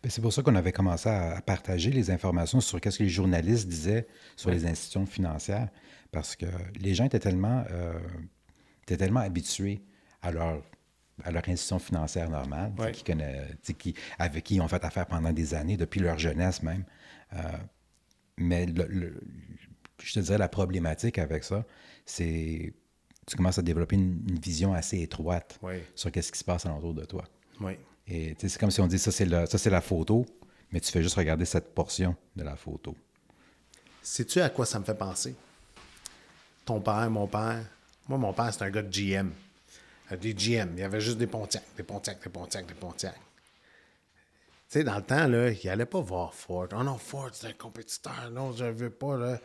Bien, c'est pour ça qu'on avait commencé à partager les informations sur ce que les journalistes disaient sur les institutions financières, parce que les gens étaient tellement habitués à leur institution financière normale, avec qui ils ont fait affaire pendant des années, depuis leur jeunesse même. Mais je te dirais, la problématique avec ça, c'est tu commences à développer une vision assez étroite sur ce qui se passe alentour de toi. Oui. Et c'est comme si on dit, ça c'est la photo, mais tu fais juste regarder cette portion de la photo. Sais-tu à quoi ça me fait penser? Ton père, mon père. Moi, mon père, c'est un gars de GM. Des GM. Il y avait juste des Pontiac. Tu sais, dans le temps, là, il n'allait pas voir Ford. Oh non, Ford, c'est un compétiteur. Non, je ne veux pas. Là.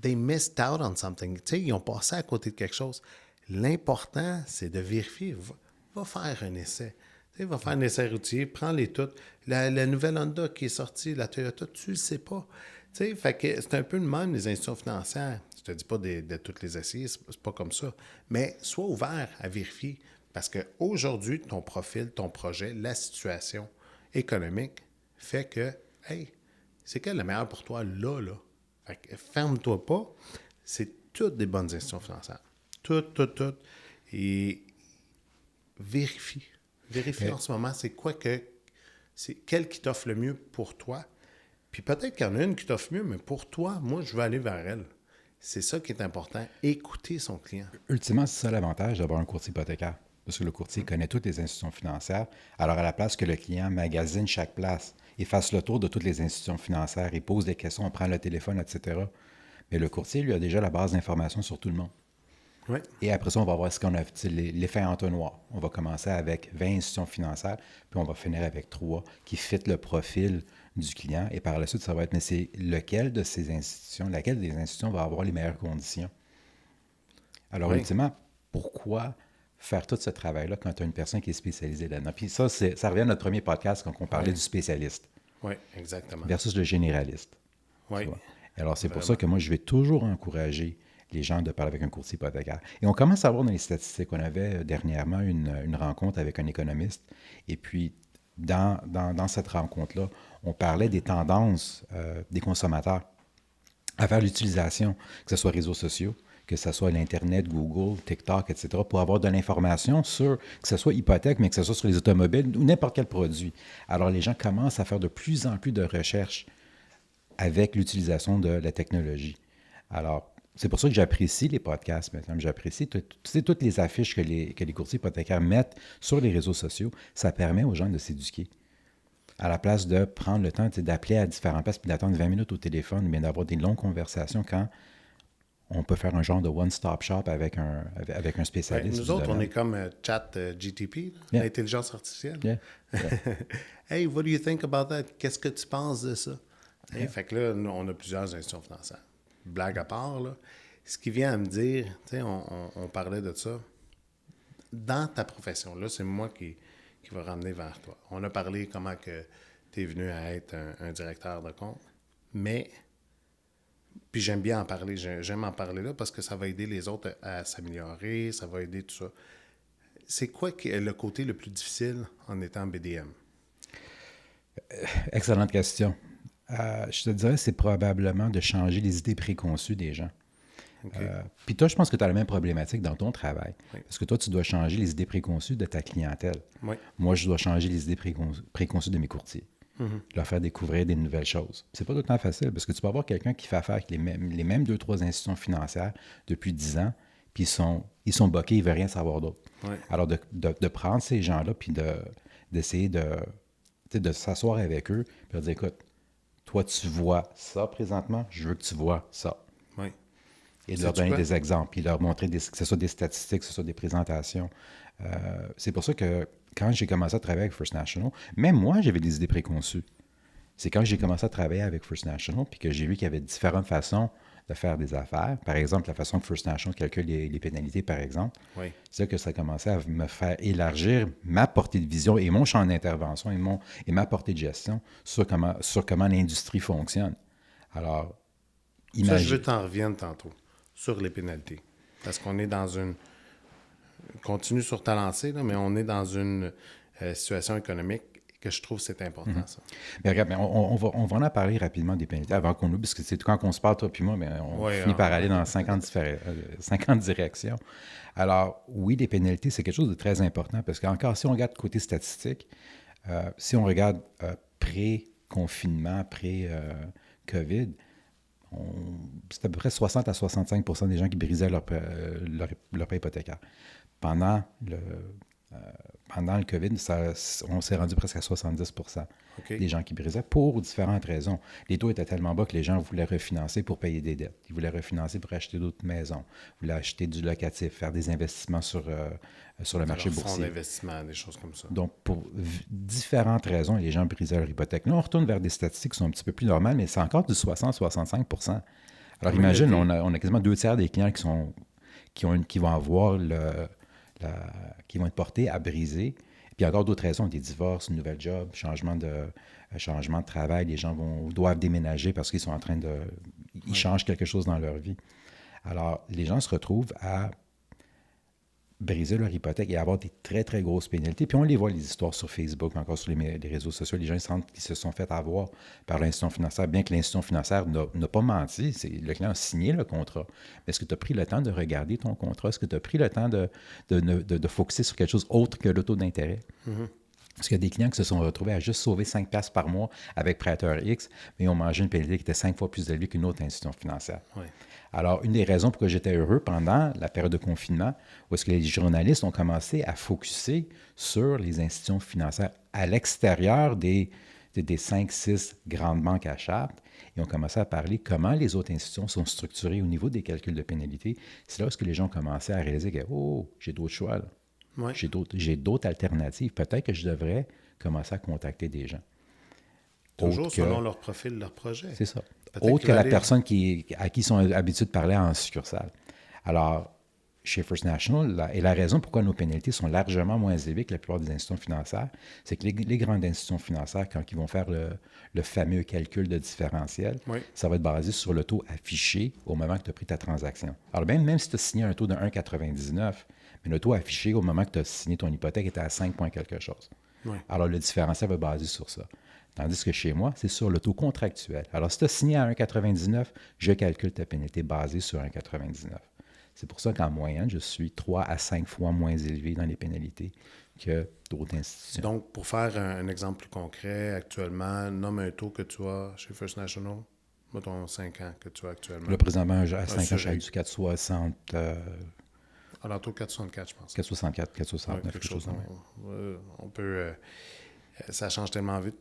They missed out on something. Tu sais, ils ont passé à côté de quelque chose. L'important, c'est de vérifier. Va faire un essai. Tu sais, va faire un essai routier, prends-les toutes. La nouvelle Honda qui est sortie, la Toyota, tu ne le sais pas. Tu sais, fait que c'est un peu le même, les institutions financières. Je te dis pas de toutes les essayer, c'est pas comme ça. Mais sois ouvert à vérifier. Parce qu'aujourd'hui, ton profil, ton projet, la situation économique fait que, hey, c'est quelle la meilleure pour toi là? Fait que ferme-toi pas. C'est toutes des bonnes institutions financières. Toutes. Et vérifie. Vérifie en ce moment, c'est quelle qui t'offre le mieux pour toi. Puis peut-être qu'il y en a une qui t'offre mieux, mais pour toi, moi, je veux aller vers elle. C'est ça qui est important. Écouter son client. Ultimement, c'est ça l'avantage d'avoir un courtier hypothécaire. Parce que le courtier connaît toutes les institutions financières. Alors, à la place que le client magasine chaque place et fasse le tour de toutes les institutions financières, il pose des questions, on prend le téléphone, etc. Mais le courtier, lui, a déjà la base d'informations sur tout le monde. Oui. Et après ça, on va voir ce qu'on a, l'effet entonnoir. On va commencer avec 20 institutions financières, puis on va finir avec 3 qui fitent le profil du client. Et par la suite, ça va être, mais c'est laquelle des institutions va avoir les meilleures conditions? Alors, ultimement, pourquoi faire tout ce travail-là quand tu as une personne qui est spécialisée là-dedans? Puis ça revient à notre premier podcast quand on parlait du spécialiste. Oui, exactement. Versus le généraliste. Oui. Alors, c'est pour ça que moi, je vais toujours encourager les gens de parler avec un courtier hypothécaire. Et on commence à voir dans les statistiques. On avait dernièrement une rencontre avec un économiste. Et puis, dans cette rencontre-là, on parlait des tendances des consommateurs à faire l'utilisation, que ce soit réseaux sociaux, que ce soit l'Internet, Google, TikTok, etc., pour avoir de l'information sur, que ce soit hypothèque, mais que ce soit sur les automobiles ou n'importe quel produit. Alors, les gens commencent à faire de plus en plus de recherches avec l'utilisation de la technologie. Alors, c'est pour ça que j'apprécie les podcasts maintenant. J'apprécie toutes les affiches que les courtiers hypothécaires mettent sur les réseaux sociaux. Ça permet aux gens de s'éduquer. À la place de prendre le temps d'appeler à différentes places puis d'attendre 20 minutes au téléphone, mais d'avoir des longues conversations quand on peut faire un genre de one-stop shop avec un spécialiste. Nous autres, on est comme ChatGPT, l'intelligence artificielle. Yeah. Hey, what do you think about that? Qu'est-ce que tu penses de ça? Fait que là, on a plusieurs institutions financières. Blague à part, là, ce qui vient à me dire, tu sais, on parlait de ça, dans ta profession, là, c'est moi qui va ramener vers toi. On a parlé comment que tu es venu à être un directeur de compte, mais, puis j'aime bien en parler, j'aime en parler là parce que ça va aider les autres à s'améliorer, ça va aider tout ça. C'est quoi le côté le plus difficile en étant BDM? Excellente question. Je te dirais, c'est probablement de changer les idées préconçues des gens. Okay. Puis toi, je pense que tu as la même problématique dans ton travail. Oui. Parce que toi, tu dois changer les idées préconçues de ta clientèle. Oui. Moi, je dois changer les idées préconçues de mes courtiers. Leur faire découvrir des nouvelles choses. C'est pas tout le temps facile, parce que tu peux avoir quelqu'un qui fait affaire avec les mêmes 2-3 institutions financières depuis 10 ans, puis ils sont boqués, ils ne veulent rien savoir d'autre. Oui. Alors, de prendre ces gens-là, puis d'essayer de s'asseoir avec eux, puis leur dire, écoute, toi, tu vois ça présentement, je veux que tu vois ça. Oui. Et de leur donner des exemples, puis leur montrer que ce soit des statistiques, que ce soit des présentations. C'est pour ça que quand j'ai commencé à travailler avec First National, même moi, j'avais des idées préconçues. C'est quand j'ai commencé à travailler avec First National, puis que j'ai vu qu'il y avait différentes façons de faire des affaires. Par exemple, la façon que First National calcule les pénalités, par exemple. Oui. C'est là que ça a commencé à me faire élargir ma portée de vision et mon champ d'intervention et ma portée de gestion sur comment l'industrie fonctionne. Alors, imagine... Ça, je veux t'en revienne tantôt sur les pénalités. Parce qu'on est dans une... Continue sur ta lancée, là, mais on est dans une situation économique que je trouve que c'est important, ça. Mais regarde, on va en parler rapidement des pénalités avant qu'on oublie, parce que c'est quand on se parle, toi puis moi, mais on finit par aller dans 50 directions. Alors, oui, les pénalités, c'est quelque chose de très important, parce qu'encore, si on regarde côté statistique, si on regarde pré-confinement, pré-COVID, c'est à peu près 60 à 65 % des gens qui brisaient leur prêt hypothécaire. Pendant le COVID, on s'est rendu presque à 70 % des gens qui brisaient pour différentes raisons. Les taux étaient tellement bas que les gens voulaient refinancer pour payer des dettes. Ils voulaient refinancer pour acheter d'autres maisons. Ils voulaient acheter du locatif, faire des investissements sur le marché boursier. Fonds d'investissement, des choses comme ça. Donc, pour différentes raisons, les gens brisaient leur hypothèque. Là, on retourne vers des statistiques qui sont un petit peu plus normales, mais c'est encore du 60-65 %. Alors, imagine, on a quasiment 2/3 des clients qui vont avoir qui vont être portés à briser. Puis il y a encore d'autres raisons, des divorces, un nouvel job, changement de travail. Les gens doivent déménager parce qu'ils sont en train de... Ils changent quelque chose dans leur vie. Alors, les gens se retrouvent à briser leur hypothèque et avoir des très, très grosses pénalités. Puis on les voit, les histoires sur Facebook, encore sur les réseaux sociaux. Les gens sentent qu'ils se sont fait avoir par l'institution financière, bien que l'institution financière n'a pas menti. Le client a signé le contrat. Mais est-ce que tu as pris le temps de regarder ton contrat? Est-ce que tu as pris le temps de focusser sur quelque chose autre que le taux d'intérêt? Mm-hmm. Parce qu'il y a des clients qui se sont retrouvés à juste sauver 5 $ par mois avec prêteur X, mais ils ont mangé une pénalité qui était 5 fois plus élevée qu'une autre institution financière. Oui. Alors, une des raisons pour que j'étais heureux pendant la période de confinement, où est-ce que les journalistes ont commencé à focusser sur les institutions financières à l'extérieur des 5-6 grandes banques à charte, et ont commencé à parler comment les autres institutions sont structurées au niveau des calculs de pénalité. C'est là où les gens ont commencé à réaliser que « Oh, j'ai d'autres choix, là. Ouais. J'ai d'autres alternatives. Peut-être que je devrais commencer à contacter des gens. » Toujours selon leur profil, leur projet. C'est ça. Autre que la personne à qui ils sont habitués de parler en succursale. Alors, chez First National, et la raison pourquoi nos pénalités sont largement moins élevées que la plupart des institutions financières, c'est que les grandes institutions financières, quand ils vont faire le fameux calcul de différentiel, ça va être basé sur le taux affiché au moment que tu as pris ta transaction. Alors, même si tu as signé un taux de 1,99, mais le taux affiché au moment que tu as signé ton hypothèque était à 5 points quelque chose. Oui. Alors, le différentiel va être basé sur ça. Tandis que chez moi, c'est sur le taux contractuel. Alors, si tu as signé à 1,99, je calcule ta pénalité basée sur 1,99. C'est pour ça qu'en moyenne, je suis 3 à 5 fois moins élevé dans les pénalités que d'autres institutions. Donc, pour faire un exemple plus concret, actuellement, nomme un taux que tu as chez First National, mettons 5 ans que tu as actuellement. Là, présentement, à 5 ans, je suis du 4,60. Alors, taux 4,64, je pense. 4,64, 4,69, quelque chose. On peut... ça change tellement vite.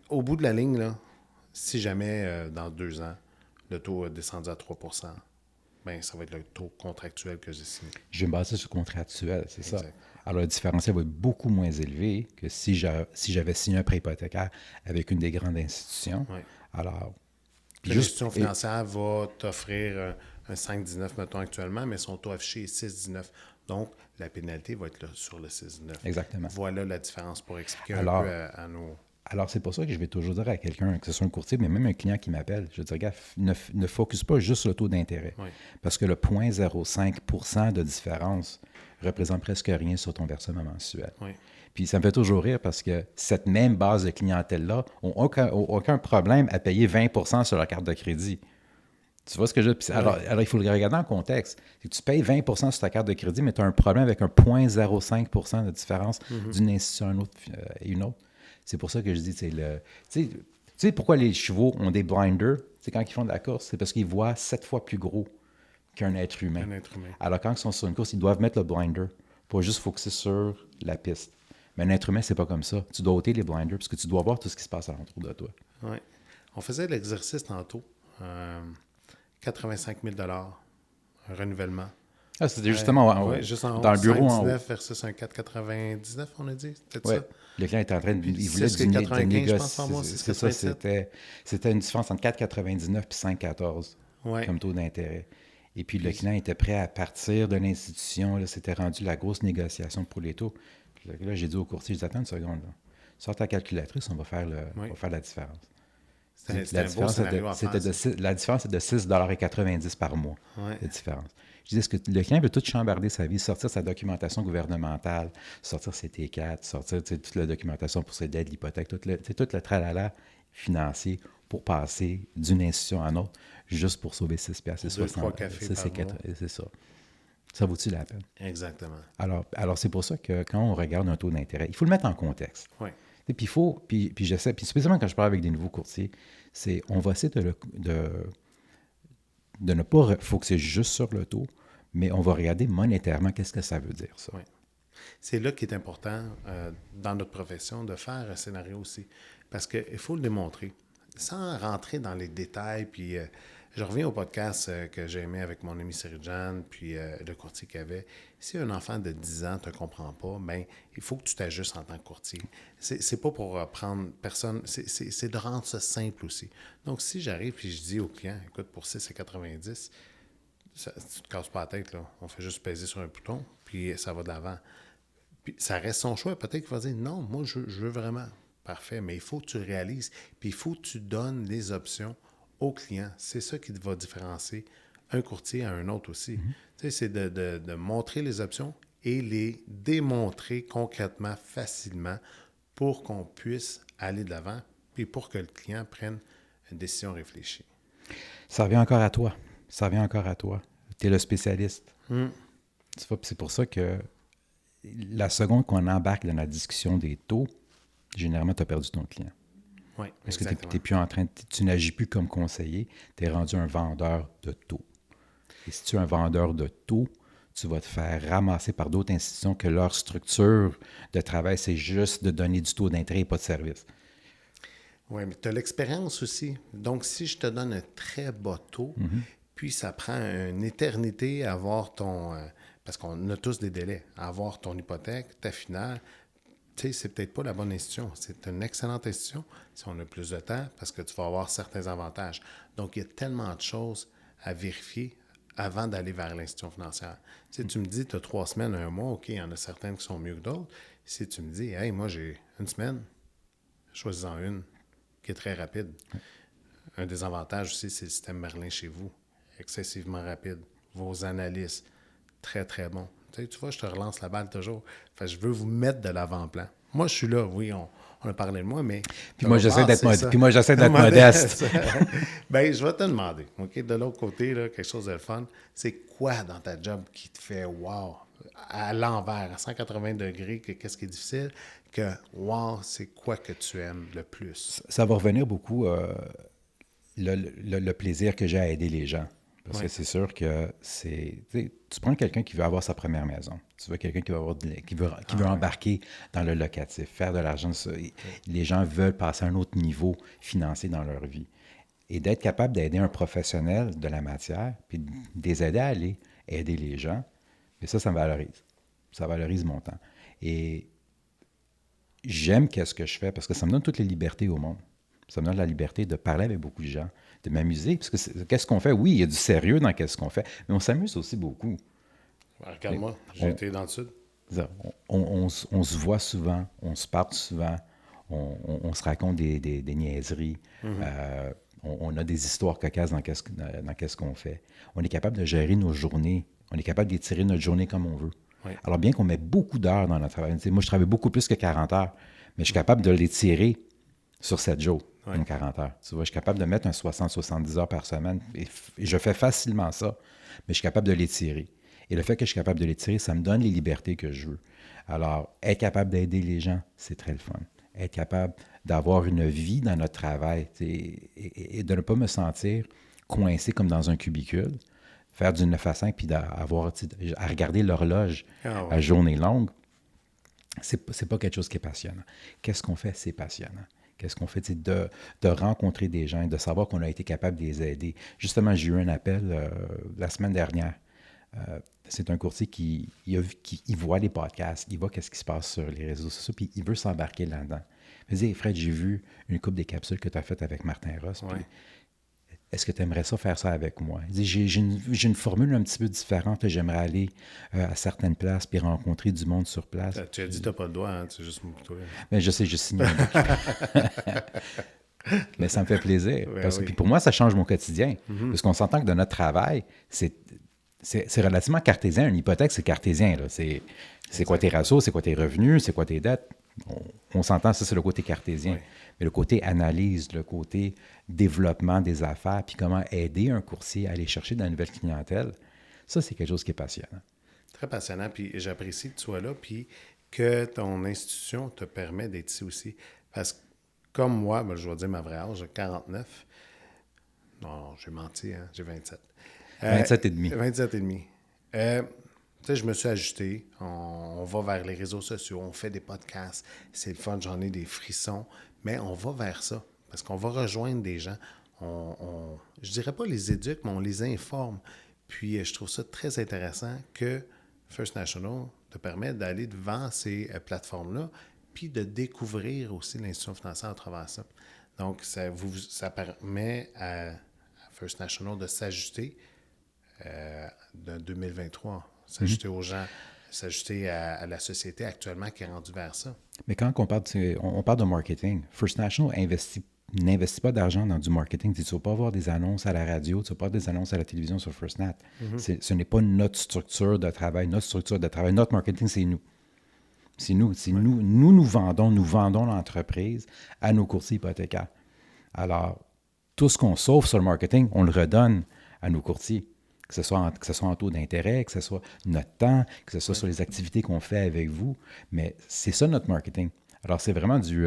Au bout de la ligne, là, si jamais, dans 2 ans, le taux a descendu à 3 %, bien, ça va être le taux contractuel que j'ai signé. Je vais me baser sur le contractuel, c'est exact. Ça. Alors, le différentiel va être beaucoup moins élevé que si j'avais signé un prêt hypothécaire avec une des grandes institutions. Oui. Alors, l'institution financière va t'offrir un 5,19, mettons, actuellement, mais son taux affiché est 6,19. Donc, la pénalité va être là, sur le 6,19. Exactement. Voilà la différence pour expliquer un peu à nos... Alors, c'est pour ça que je vais toujours dire à quelqu'un, que ce soit un courtier, mais même un client qui m'appelle, je dis, regarde, ne focus pas juste sur le taux d'intérêt. Oui. Parce que le 0,05 % de différence représente presque rien sur ton versement mensuel. Oui. Puis ça me fait toujours rire parce que cette même base de clientèle-là n'a aucun problème à payer 20 sur leur carte de crédit. Tu vois ce que je veux dire? Alors, il faut le regarder en contexte. Tu payes 20 sur ta carte de crédit, mais tu as un problème avec un 0,05 de différence d'une institution à une autre. C'est pour ça que je dis, tu sais pourquoi les chevaux ont des blinders? C'est quand ils font de la course, c'est parce qu'ils voient 7 fois plus gros qu'un être humain. Alors, quand ils sont sur une course, ils doivent mettre le blinder pour juste focusser sur la piste. Mais un être humain, c'est pas comme ça. Tu dois ôter les blinders parce que tu dois voir tout ce qui se passe alentour de toi. Oui. On faisait l'exercice tantôt. 85 000 $, un renouvellement. Ah, c'était justement juste en haut, dans le bureau. 5,19 versus un 4,99, on a dit? C'était ça? Le client était en train de... Il voulait du négocier. Je pense, par mois, c'est ça. C'était une différence entre 4,99 et 5,14 comme taux d'intérêt. Et puis, le client était prêt à partir de l'institution. Là, c'était rendu la grosse négociation pour les taux. Là, j'ai dit au courtier, je dis, attends une seconde. Là. Sors ta calculatrice, on va faire la différence. La différence est de 6,90 $ par mois, la différence. Je dis, est-ce que le client veut tout chambarder sa vie, sortir sa documentation gouvernementale, sortir ses T4, sortir toute la documentation pour ses dettes, l'hypothèque, tout le tralala financier pour passer d'une institution à une autre, juste pour sauver 6 piastres et 60 c'est ça. Ça vaut-tu la peine? Exactement. Alors, c'est pour ça que quand on regarde un taux d'intérêt, il faut le mettre en contexte. Oui. Et puis, puis j'essaie, puis spécialement quand je parle avec des nouveaux courtiers, c'est on va essayer de ne pas focuser juste sur le taux, mais on va regarder monétairement qu'est-ce que ça veut dire, ça. Oui. C'est là qu'il est important, dans notre profession, de faire un scénario aussi. Parce qu'il faut le démontrer. Sans rentrer dans les détails, puis je reviens au podcast que j'ai aimé avec mon ami Cyril-Jeanne, puis le courtier qu'il avait. Si un enfant de 10 ans ne te comprend pas, bien, il faut que tu t'ajustes en tant que courtier. C'est pas pour prendre personne, c'est de rendre ça simple aussi. Donc, si j'arrive et je dis au client, écoute, pour 6,90 $, tu ne te casses pas la tête, là. On fait juste peser sur un bouton, puis ça va de l'avant. Puis ça reste son choix. Peut-être qu'il va dire, non, moi, je veux vraiment. Parfait, mais il faut que tu le réalises, puis il faut que tu donnes les options au client. C'est ça qui va différencier un courtier à un autre aussi. Tu sais, c'est de montrer les options et les démontrer concrètement, facilement, pour qu'on puisse aller de l'avant, puis pour que le client prenne une décision réfléchie. Ça revient encore à toi. Tu es le spécialiste. Tu vois, c'est pour ça que la seconde qu'on embarque dans la discussion des taux, généralement, tu as perdu ton client. Oui, parce que tu n'es plus en train tu n'agis plus comme conseiller, tu es rendu un vendeur de taux. Et si tu es un vendeur de taux, tu vas te faire ramasser par d'autres institutions que leur structure de travail, c'est juste de donner du taux d'intérêt et pas de service. Oui, mais tu as l'expérience aussi. Donc, si je te donne un très bas taux, puis ça prend une éternité à avoir ton... parce qu'on a tous des délais, à avoir ton hypothèque, ta finale... Tu sais, c'est peut-être pas la bonne institution. C'est une excellente institution si on a plus de temps parce que tu vas avoir certains avantages. Donc, il y a tellement de choses à vérifier avant d'aller vers l'institution financière. Tu sais, tu me dis, tu as 3 semaines, 1 mois, OK, il y en a certaines qui sont mieux que d'autres. Si tu me dis, hey, moi, j'ai 1 semaine, choisis-en une qui est très rapide. Un des avantages aussi, c'est le système Merlin chez vous. Excessivement rapide. Vos analyses, très, très bon. Tu vois, je te relance la balle toujours. Fait, je veux vous mettre de l'avant-plan. Moi, je suis là, oui, on a parlé de moi, mais... Puis moi, j'essaie d'être modeste. Bien, je vais te demander, OK, de l'autre côté, là, quelque chose de fun, c'est quoi dans ta job qui te fait « wow » à l'envers, à 180 degrés, qu'est-ce qui est difficile, que « wow », c'est quoi que tu aimes le plus? Ça va revenir beaucoup le plaisir que j'ai à aider les gens. Parce que c'est sûr que tu prends quelqu'un qui veut avoir sa première maison. Tu veux quelqu'un qui veut embarquer dans le locatif, faire de l'argent. Les gens veulent passer à un autre niveau financier dans leur vie. Et d'être capable d'aider un professionnel de la matière, puis de les aider à aller aider les gens, mais ça me valorise. Ça valorise mon temps. Et j'aime ce que je fais parce que ça me donne toutes les libertés au monde. Ça me donne la liberté de parler avec beaucoup de gens, de m'amuser. Parce que qu'est-ce qu'on fait? Oui, il y a du sérieux dans ce qu'on fait, mais on s'amuse aussi beaucoup. Regarde-moi, j'ai été dans le sud. On se voit souvent, on se parle souvent, on se raconte des niaiseries. On a des histoires cocasses dans qu'est-ce qu'on fait. On est capable de gérer nos journées. On est capable d'étirer notre journée comme on veut. Oui. Alors, bien qu'on met beaucoup d'heures dans notre travail, moi, je travaille beaucoup plus que 40 heures, mais je suis capable de l'étirer sur 7 jours, donc 40 heures. Tu vois, je suis capable de mettre un 60-70 heures par semaine, et je fais facilement ça, mais je suis capable de l'étirer. Et le fait que je suis capable de l'étirer, ça me donne les libertés que je veux. Alors, être capable d'aider les gens, c'est très le fun. Être capable d'avoir une vie dans notre travail et de ne pas me sentir coincé comme dans un cubicule, faire du 9 à 5 puis à regarder l'horloge à journée longue, c'est pas quelque chose qui est passionnant. Qu'est-ce qu'on fait? C'est passionnant. Qu'est-ce qu'on fait? De rencontrer des gens, de savoir qu'on a été capable de les aider. Justement, j'ai eu un appel la semaine dernière. C'est un courtier qui voit les podcasts, il voit qu'est-ce qui se passe sur les réseaux sociaux, puis il veut s'embarquer là-dedans. Il me dit, hey Fred, j'ai vu une couple des capsules que tu as faites avec Martin Ross, puis est-ce que tu aimerais ça faire ça avec moi? Il dit, j'ai une formule un petit peu différente, j'aimerais aller à certaines places puis rencontrer du monde sur place. Tu as dit que tu n'as pas le droit, hein? C'est juste toi. Mais je sais, je signe un document. Mais ça me fait plaisir. Puis pour moi, ça change mon quotidien. Parce qu'on s'entend que dans notre travail, c'est relativement cartésien. Une hypothèque, c'est cartésien. C'est quoi tes ratios, c'est quoi tes revenus, c'est quoi tes dettes. On s'entend, ça, c'est le côté cartésien. Mais le côté analyse, le côté développement des affaires, puis comment aider un courtier à aller chercher de la nouvelle clientèle, ça, c'est quelque chose qui est passionnant. Très passionnant, puis j'apprécie que tu sois là, puis que ton institution te permet d'être ici aussi. Parce que, comme moi, je vais dire ma vraie âge, j'ai 49. Non, j'ai menti, hein, j'ai 27. 27 et demi. 27 et demi. Tu sais, je me suis ajusté. On va vers les réseaux sociaux, on fait des podcasts. C'est le fun, j'en ai des frissons. Mais on va vers ça, parce qu'on va rejoindre des gens. Je dirais pas les éduque, mais on les informe. Puis, je trouve ça très intéressant que First National te permet d'aller devant ces plateformes-là, puis de découvrir aussi l'institution financière à travers ça. Donc, ça permet à First National de s'ajuster de 2023, s'ajuster aux gens, s'ajuster à la société actuellement qui est rendue vers ça. Mais quand on parle de marketing, First National n'investit pas d'argent dans du marketing. Tu ne vas pas avoir des annonces à la radio, tu ne vas pas avoir des annonces à la télévision sur First Nat. Ce n'est pas notre structure de travail. Notre structure de travail, notre marketing, c'est nous. C'est nous. Nous vendons l'entreprise à nos courtiers hypothécaires. Alors, tout ce qu'on sauve sur le marketing, on le redonne à nos courtiers. Que ce soit en taux d'intérêt, que ce soit notre temps, que ce soit sur les activités qu'on fait avec vous. Mais c'est ça notre marketing. Alors, c'est vraiment du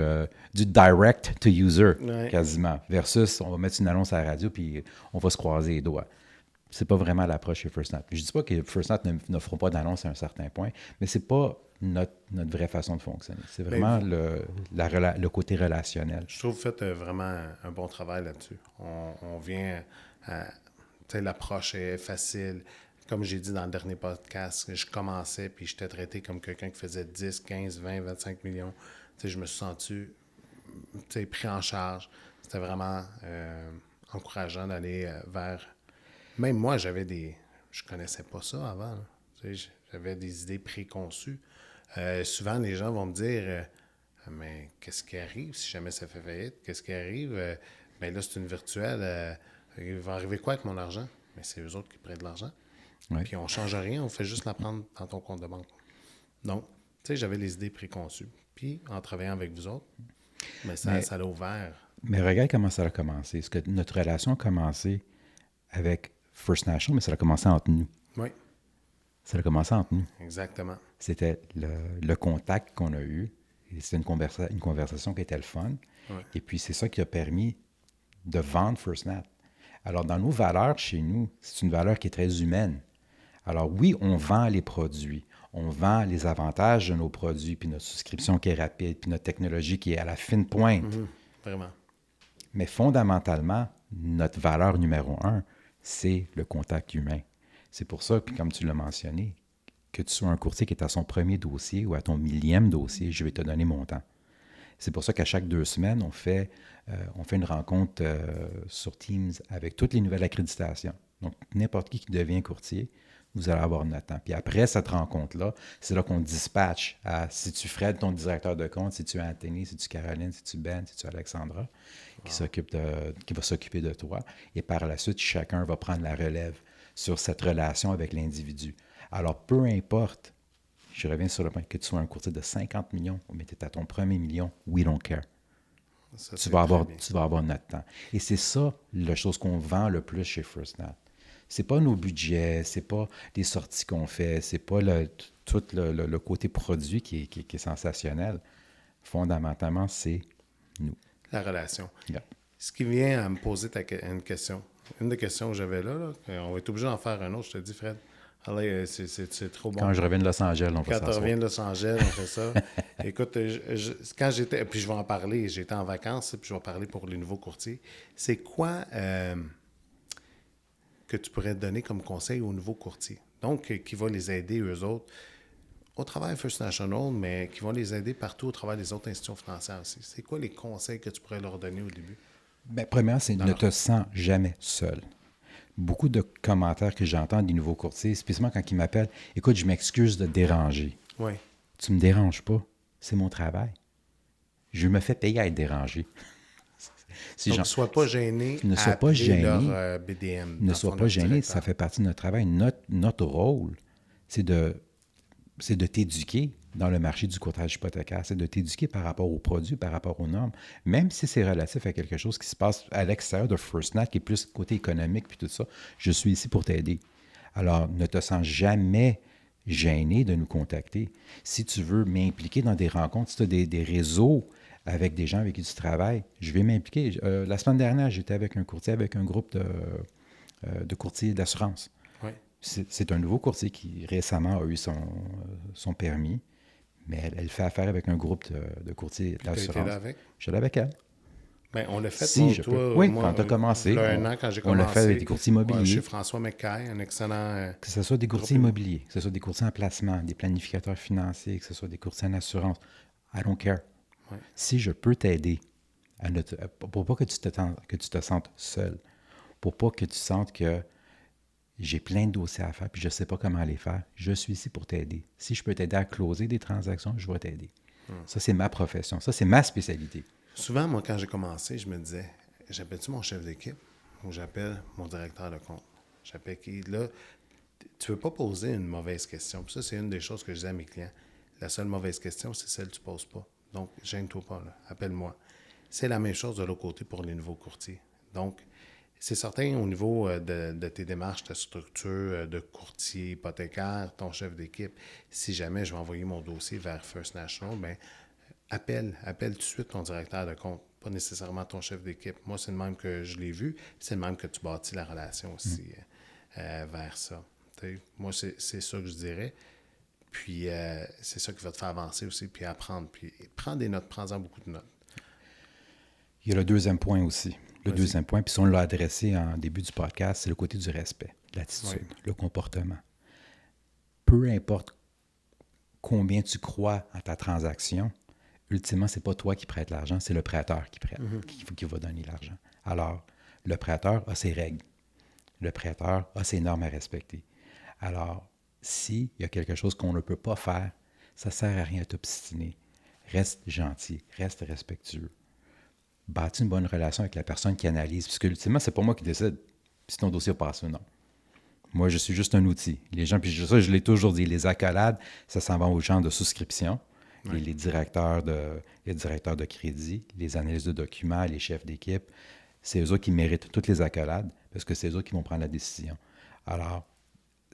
direct to user, quasiment, versus on va mettre une annonce à la radio puis on va se croiser les doigts. C'est pas vraiment l'approche chez First Nat. Je dis pas que First Nat ne fera pas d'annonce à un certain point, mais c'est pas notre vraie façon de fonctionner. C'est vraiment le côté relationnel. Je trouve que vous faites vraiment un bon travail là-dessus. On vient à... Tu sais, l'approche est facile. Comme j'ai dit dans le dernier podcast, je commençais puis j'étais traité comme quelqu'un qui faisait 10, 15, 20, 25 millions. Tu sais, je me suis senti pris en charge. C'était vraiment encourageant d'aller vers... Même moi, je connaissais pas ça avant. Tu sais, j'avais des idées préconçues. Souvent, les gens vont me dire mais qu'est-ce qui arrive si jamais ça fait faillite? Qu'est-ce qui arrive? Bien là, c'est une virtuelle. Il va arriver quoi avec mon argent? Mais c'est eux autres qui prêtent de l'argent. Oui. Puis on ne change rien, on fait juste la prendre dans ton compte de banque. Donc, tu sais, j'avais les idées préconçues. Puis, en travaillant avec vous autres, ça l'a ouvert. Mais regarde comment ça a commencé. Parce que notre relation a commencé avec First National, mais ça a commencé entre nous. Oui. Ça a commencé entre nous. Exactement. C'était le contact qu'on a eu. Et c'était une conversation qui était le fun. Oui. Et puis, c'est ça qui a permis de vendre First Nat. Alors, dans nos valeurs chez nous, c'est une valeur qui est très humaine. Alors, oui, on vend les produits, on vend les avantages de nos produits, puis notre souscription qui est rapide, puis notre technologie qui est à la fine pointe. Vraiment. Mais fondamentalement, notre valeur numéro 1, c'est le contact humain. C'est pour ça, puis comme tu l'as mentionné, que tu sois un courtier qui est à son premier dossier ou à ton 1000e dossier, je vais te donner mon temps. C'est pour ça qu'à chaque 2 semaines, on fait une rencontre sur Teams avec toutes les nouvelles accréditations. Donc, n'importe qui devient courtier, vous allez avoir notre temps. Puis après cette rencontre-là, c'est là qu'on dispatche à si tu Fred, ton directeur de compte, si tu Anthony, si tu Caroline, si tu Ben, si tu Alexandra, qui va s'occuper de toi. Et par la suite, chacun va prendre la relève sur cette relation avec l'individu. Alors, peu importe Je reviens sur le point que tu sois un courtier de 50 millions ou mais tu es à ton premier million, we don't care. Ça, tu vas avoir notre temps. Et c'est ça la chose qu'on vend le plus chez FirstNat. C'est pas nos budgets, c'est pas les sorties qu'on fait, c'est pas tout le côté produit qui est sensationnel. Fondamentalement, c'est nous. La relation. Yeah. Ce qui vient à me poser une question. Une des questions que j'avais là, on va être obligé d'en faire un autre, je te dis, Fred. Allez, c'est trop bon. Quand je reviens de Los Angeles, on va Quand tu reviens de Los Angeles, on fait ça. Écoute, quand j'étais... Puis je vais en parler, j'étais en vacances, puis je vais parler pour les nouveaux courtiers. C'est quoi que tu pourrais donner comme conseil aux nouveaux courtiers? Donc, qui va les aider, eux autres, au travers de First National, mais qui vont les aider partout au travers des autres institutions financières aussi. C'est quoi les conseils que tu pourrais leur donner au début? Bien, premièrement, c'est ne te sens jamais seul. Beaucoup de commentaires que j'entends des nouveaux courtiers, spécialement quand ils m'appellent, « Écoute, je m'excuse de te déranger. » Oui. Tu me déranges pas. C'est mon travail. Je me fais payer à être dérangé. Donc, ne sois pas gêné ne sois pas gêné, leur BDM. Ne sois pas gêné, ça fait partie de notre travail. Notre rôle, c'est de t'éduquer dans le marché du courtage hypothécaire, c'est de t'éduquer par rapport aux produits, par rapport aux normes, même si c'est relatif à quelque chose qui se passe à l'extérieur de FirstNat, qui est plus côté économique puis tout ça. Je suis ici pour t'aider. Alors, ne te sens jamais gêné de nous contacter. Si tu veux m'impliquer dans des rencontres, si tu as des réseaux avec des gens avec qui tu travailles, je vais m'impliquer. La semaine dernière, j'étais avec un courtier, avec un groupe de courtiers d'assurance. Oui. C'est un nouveau courtier qui récemment a eu son permis, mais elle fait affaire avec un groupe de courtiers d'assurance. Tu étais là avec? Je suis là avec elle. Bien, on l'a fait, oui, moi, quand tu as commencé. Il y a un an, quand j'ai commencé. On l'a fait avec des courtiers immobiliers. Chez François McKay, un excellent... que ce soit des courtiers immobiliers, que ce soit des courtiers en placement, des planificateurs financiers, que ce soit des courtiers en assurance. I don't care. Ouais. Si je peux t'aider, pour pas que tu te sentes seul, pour pas que tu sentes que j'ai plein de dossiers à faire puis je ne sais pas comment les faire, je suis ici pour t'aider. Si je peux t'aider à closer des transactions, je vais t'aider. Ça, c'est ma profession. Ça, c'est ma spécialité. Souvent, moi, quand j'ai commencé, je me disais, j'appelle-tu mon chef d'équipe ou j'appelle mon directeur de compte? J'appelle qui? Là, tu ne veux pas poser une mauvaise question. Puis ça, c'est une des choses que je dis à mes clients. La seule mauvaise question, c'est celle que tu ne poses pas. Donc, gêne-toi pas, là. Appelle-moi. C'est la même chose de l'autre côté pour les nouveaux courtiers. Donc, c'est certain au niveau de tes démarches, ta structure de courtier hypothécaire, ton chef d'équipe, si jamais je vais envoyer mon dossier vers First National, bien, appelle tout de suite ton directeur de compte, pas nécessairement ton chef d'équipe. Moi, c'est le même que je l'ai vu, c'est le même que tu bâtis la relation aussi vers ça. T'sais, moi, c'est ça que je dirais. Puis, c'est ça qui va te faire avancer aussi, puis apprendre. Puis, prends des notes, prends-en beaucoup de notes. Il y a le deuxième point aussi. Le deuxième point, puis si on l'a adressé en début du podcast, c'est le côté du respect, l'attitude, le comportement. Peu importe combien tu crois à ta transaction, ultimement, ce n'est pas toi qui prête l'argent, c'est le prêteur qui prête, qui va donner l'argent. Alors, le prêteur a ses règles. Le prêteur a ses normes à respecter. Alors, s'il y a quelque chose qu'on ne peut pas faire, ça ne sert à rien de t'obstiner. Reste gentil, reste respectueux. Bâtis une bonne relation avec la personne qui analyse, puisque ultimement, c'est pas moi qui décide si ton dossier passe ou non. Moi, je suis juste un outil. Les gens, puis ça, je l'ai toujours dit, les accolades, ça s'en va aux gens de souscription, les directeurs de crédit, les analystes de documents, les chefs d'équipe. C'est eux autres qui méritent toutes les accolades, parce que c'est eux autres qui vont prendre la décision. Alors,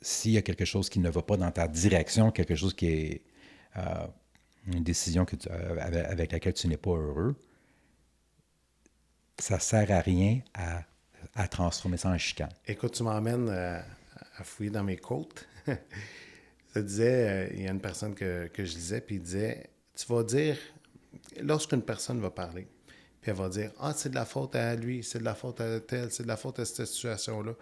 s'il y a quelque chose qui ne va pas dans ta direction, quelque chose qui est une décision avec laquelle tu n'es pas heureux, ça ne sert à rien à transformer ça en chicane. Écoute, tu m'emmènes à fouiller dans mes côtes. Ça disait, il y a une personne que je lisais, puis il disait, tu vas dire, lorsqu'une personne va parler, puis elle va dire, ah, c'est de la faute à lui, c'est de la faute à tel, c'est de la faute à cette situation-là.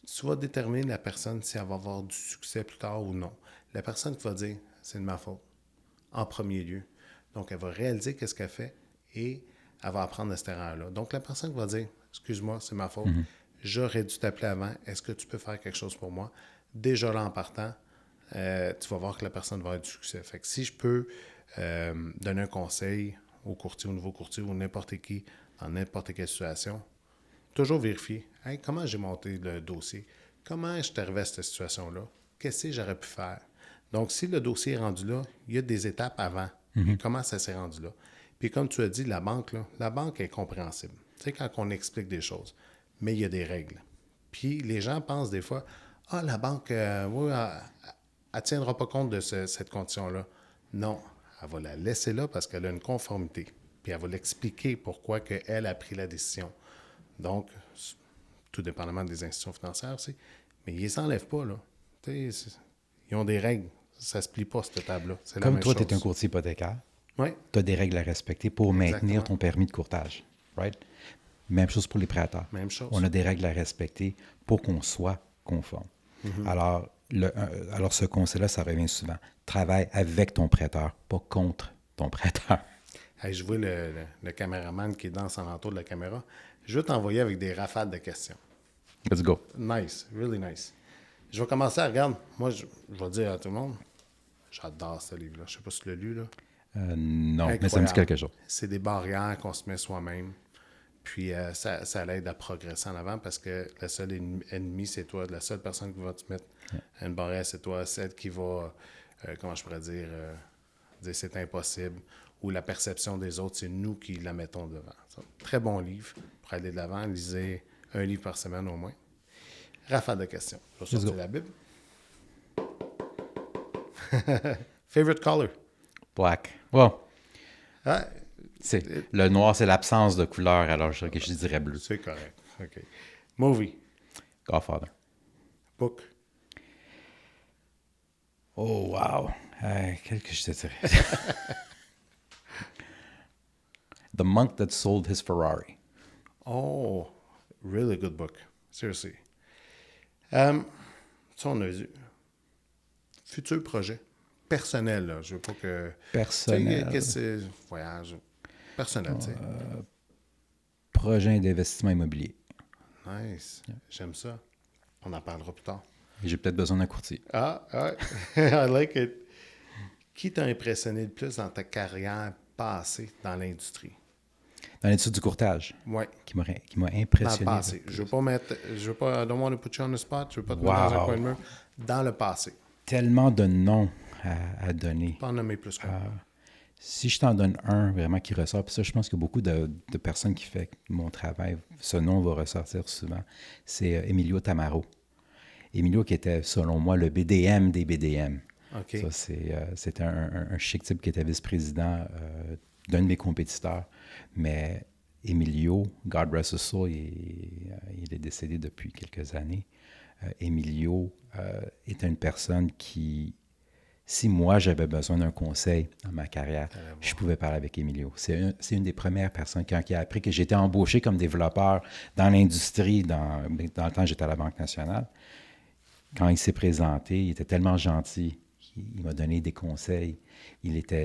Tu vas déterminer la personne si elle va avoir du succès plus tard ou non. La personne qui va dire, c'est de ma faute, en premier lieu. Donc, elle va réaliser qu'est-ce qu'elle fait et elle va apprendre de cette erreur-là. Donc, la personne va dire, excuse-moi, c'est ma faute, j'aurais dû t'appeler avant, est-ce que tu peux faire quelque chose pour moi? Déjà là, en partant, tu vas voir que la personne va avoir du succès. Fait que si je peux donner un conseil au courtier, au nouveau courtier ou n'importe qui, dans n'importe quelle situation, toujours vérifier, hey, comment j'ai monté le dossier? Comment je suis arrivé à cette situation-là? Qu'est-ce que j'aurais pu faire? Donc, si le dossier est rendu là, il y a des étapes avant. Comment ça s'est rendu là? Puis comme tu as dit, la banque est compréhensible. Tu sais, quand on explique des choses, mais il y a des règles. Puis les gens pensent des fois, la banque, oui, elle ne tiendra pas compte de cette condition-là. Non, elle va la laisser là parce qu'elle a une conformité. Puis elle va l'expliquer pourquoi elle a pris la décision. Donc, tout dépendamment des institutions financières aussi, mais ils ne les enlèvent pas, là. Ils ont des règles. Ça ne se plie pas, cette table-là. C'est comme toi, tu es un courtier hypothécaire, tu as des règles à respecter pour maintenir ton permis de courtage. Right? Même chose pour les prêteurs. Même chose. On a des règles à respecter pour qu'on soit conforme. Alors, ce conseil-là, ça revient souvent. Travaille avec ton prêteur, pas contre ton prêteur. Hey, je vois le caméraman qui est dans son entour de la caméra. Je vais t'envoyer avec des rafales de questions. Let's go. Nice, really nice. Je vais commencer à regarder. Moi, je vais dire à tout le monde, j'adore ce livre-là. Je ne sais pas si tu l'as lu, là. Non, incroyable. Mais ça me dit quelque chose. C'est des barrières qu'on se met soi-même. Puis ça l'aide à progresser en avant parce que le seul ennemi, c'est toi. La seule personne qui va te mettre une barrière, c'est toi. Celle qui va, comment je pourrais dire c'est impossible. Ou la perception des autres, c'est nous qui la mettons devant. Très bon livre pour aller de l'avant. Lisez un livre par semaine au moins. Rafale de questions. Je vais sortir la Bible. Favorite color? Black. Well, Ah, le noir, c'est l'absence de couleur, alors je dirais bleu. c'est correct. OK. Movie? Godfather. Book? Oh, wow. Quel que je te dirais? The Monk That Sold His Ferrari. Oh, really good book. Seriously. Ça, on a vu. Futur projet. Personnel, là. Je veux pas que... Personnel. Qu'est-ce que c'est? Voyage. Personnel, tu sais. Projet d'investissement immobilier. Nice. Yeah. J'aime ça. On en parlera plus tard. Et j'ai peut-être besoin d'un courtier. I like it. Qui t'a impressionné le plus dans ta carrière passée dans l'industrie? Dans l'étude du courtage. Oui. Qui m'a impressionné. Dans le passé. Je veux pas, I don't want to put you on the spot. Je veux pas te mettre dans un coin de mur. Dans le passé. Tellement de noms à donner. Pas en nommer plus qu'un. Si je t'en donne un vraiment qui ressort, puis ça, je pense que beaucoup de personnes qui font mon travail, ce nom va ressortir souvent, c'est Emilio Tamaro. Emilio qui était, selon moi, le BDM des BDM. Okay. Ça, c'était un chic type qui était vice-président d'un de mes compétiteurs. Mais Emilio, God rest his soul, il est décédé depuis quelques années. Emilio était une personne qui, si moi j'avais besoin d'un conseil dans ma carrière, je pouvais parler avec Emilio. C'est une des premières personnes qui a appris que j'étais embauché comme développeur dans l'industrie, dans le temps que j'étais à la Banque nationale. Quand il s'est présenté, il était tellement gentil. Il m'a donné des conseils.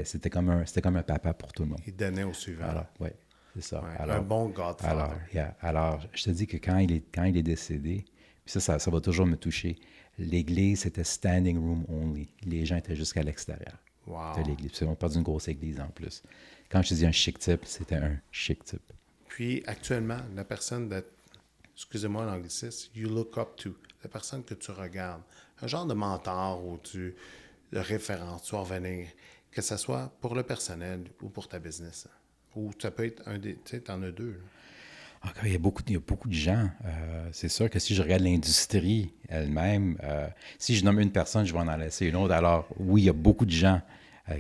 C'était comme un papa pour tout le monde. Il donnait au suivant. Oui, c'est ça. Ouais, un bon godfather. Alors, je te dis que quand il est décédé, puis ça va toujours me toucher, l'église, c'était standing room only. Les gens étaient jusqu'à l'extérieur de l'église. On parle d'une grosse église en plus. Quand je te dis un chic type, c'était un chic type. Puis, actuellement, la personne excusez-moi l'anglicisme, you look up to, la personne que tu regardes, un genre de mentor ou de référence, tu vas revenir, que ce soit pour le personnel ou pour ta business. Ou ça peut être un des, tu sais, t'en as deux. Là. Encore, il y a beaucoup de gens. C'est sûr que si je regarde l'industrie elle-même, si je nomme une personne, je vais en laisser une autre. Alors, oui, il y a beaucoup de gens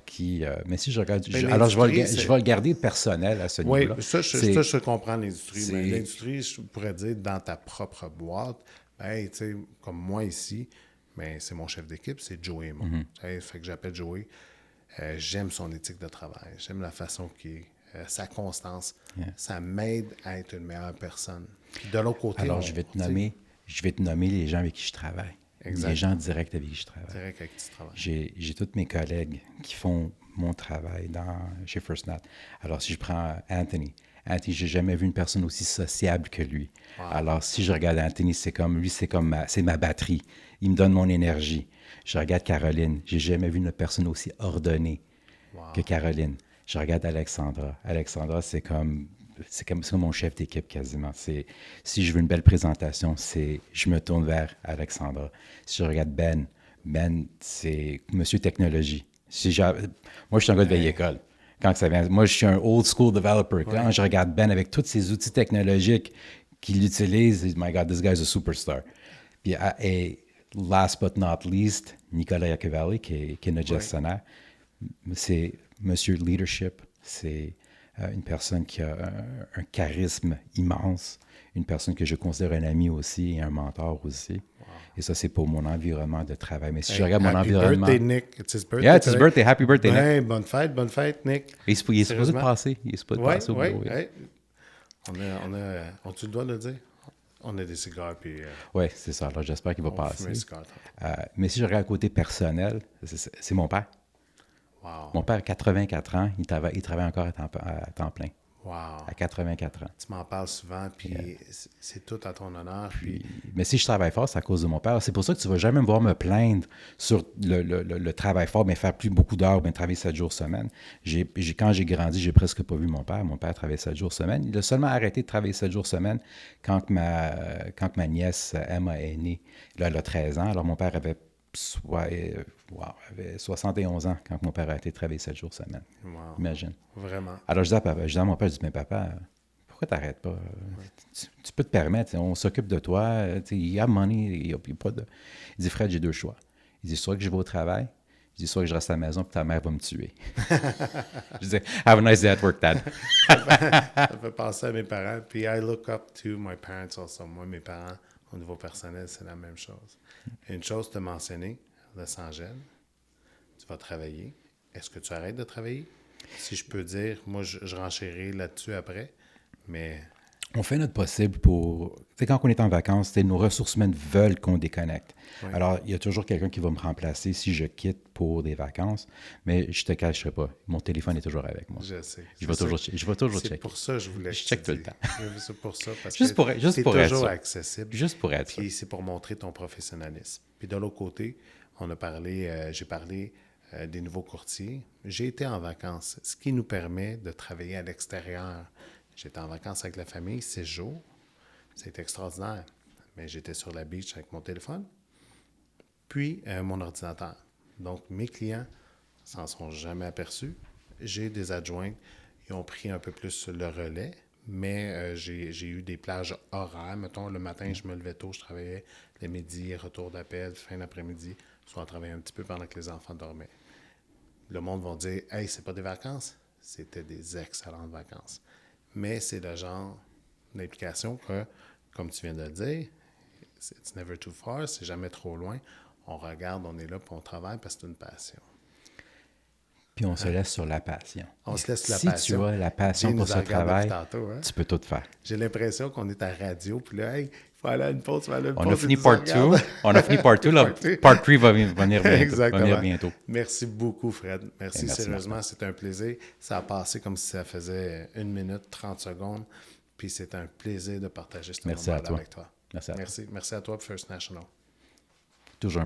qui... mais si je regarde... je vais le garder personnel à ce niveau-là. Oui, ça, je comprends l'industrie. Mais l'industrie, je pourrais dire, dans ta propre boîte, tu sais, comme moi ici, mais c'est mon chef d'équipe, c'est Joey. Fait que j'appelle Joey. J'aime son éthique de travail. J'aime la façon qu'il est. Sa constance, ça m'aide à être une meilleure personne. Puis de l'autre côté... Alors, je vais te nommer les gens avec qui je travaille. Exact. Les gens directs avec qui je travaille. Direct avec qui tu travailles. J'ai tous mes collègues qui font mon travail chez FirstNat. Alors, si je prends Anthony, j'ai jamais vu une personne aussi sociable que lui. Wow. Alors, si je regarde Anthony, c'est ma batterie. Il me donne mon énergie. Je regarde Caroline. J'ai jamais vu une personne aussi ordonnée que Caroline. Je regarde Alexandra. Alexandra, c'est comme mon chef d'équipe quasiment. Si je veux une belle présentation, je me tourne vers Alexandra. Si je regarde Ben Ben, c'est Monsieur Technologie. Moi, je suis un gars de vieille école. Quand ça vient, moi, je suis un old school developer. Quand je regarde Ben avec tous ces outils technologiques qu'il utilise, my God, this guy's a superstar. Puis, et last but not least, Nicolas Iacovelli, qui est notre gestionnaire. C'est Monsieur Leadership. C'est une personne qui a un charisme immense, une personne que je considère un ami aussi et un mentor aussi. Wow. Et ça, c'est pour mon environnement de travail. Mais si je regarde mon environnement... Happy birthday, Nick. It's his birthday. Yeah, it's his birthday. Happy birthday, Nick. Bonne fête, Nick. Et il est supposé de passer. Il est supposé de passer au bureau. Tu le dois le dire? On a des cigares, puis... Oui, c'est ça. Alors, j'espère qu'il va passer. Mais si je regarde le côté personnel, c'est mon père. Wow. Mon père a 84 ans. Il travaille encore à temps plein. Wow. À 84 ans. Tu m'en parles souvent, puis c'est tout à ton honneur. Mais si je travaille fort, c'est à cause de mon père. C'est pour ça que tu ne vas jamais me voir me plaindre sur le travail fort, mais faire plus beaucoup d'heures, mais travailler 7 jours semaine. Quand j'ai grandi, j'ai presque pas vu mon père. Mon père travaillait 7 jours semaine. Il a seulement arrêté de travailler 7 jours semaine quand ma nièce Emma est née. Là, elle a 13 ans. Alors, mon père avait 71 ans quand mon père a été travailler 7 jours semaine. Wow. Imagine. Vraiment. Alors, je dis à mon père, mais papa, pourquoi tu n'arrêtes pas? Tu peux te permettre, on s'occupe de toi, il y a money, il n'y a pas de... Il dit, Fred, j'ai 2 choix. Il dit, soit que je vais au travail, il dit, soit que je reste à la maison, puis ta mère va me tuer. Je dis, have a nice day at work, Dad. Ça fait penser à mes parents, puis I look up to my parents also. Moi, mes parents, au niveau personnel, c'est la même chose. Une chose, tu as mentionné, Los Angeles, tu vas travailler. Est-ce que tu arrêtes de travailler? Si je peux dire, moi, je renchérirai là-dessus après, mais... On fait notre possible pour... Tu sais, quand on est en vacances, nos ressources humaines veulent qu'on déconnecte. Oui. Alors, il y a toujours quelqu'un qui va me remplacer si je quitte pour des vacances, mais je te cacherai pas. Mon téléphone est toujours avec moi. Je sais. Je vais toujours checker. C'est pour ça que je voulais je check tout le temps. C'est pour ça, parce juste que c'est toujours accessible. Juste pour être Puis c'est pour montrer ton professionnalisme. Puis de l'autre côté, j'ai parlé des nouveaux courtiers. J'ai été en vacances, ce qui nous permet de travailler à l'extérieur. J'étais en vacances avec la famille 6 jours. C'était extraordinaire. Mais j'étais sur la beach avec mon téléphone, puis mon ordinateur. Donc, mes clients s'en sont jamais aperçus. J'ai des adjoints qui ont pris un peu plus le relais, mais j'ai eu des plages horaires. Mettons, le matin, je me levais tôt, je travaillais le midi, retour d'appel, fin d'après-midi, soit travailler un petit peu pendant que les enfants dormaient. Le monde va dire « Hey, c'est pas des vacances? » C'était des excellentes vacances. Mais c'est le genre d'implication que, comme tu viens de le dire, it's never too far, c'est jamais trop loin. On regarde, on est là, puis on travaille parce que c'est une passion. Puis on se laisse sur la passion. On se laisse sur la passion. Si tu as la passion pour ce travail, tu peux tout faire. J'ai l'impression qu'on est à radio, puis là, hey, il faut aller à une pause, On a fini part 2. On a fini part 2. Part 3 va venir bientôt. Merci beaucoup, Fred. Merci sérieusement, c'était un plaisir. Ça a passé comme si ça faisait 1 minute, 30 secondes. Puis c'est un plaisir de partager ce moment-là avec toi. Merci à toi. Merci à toi, First National. Toujours un plaisir.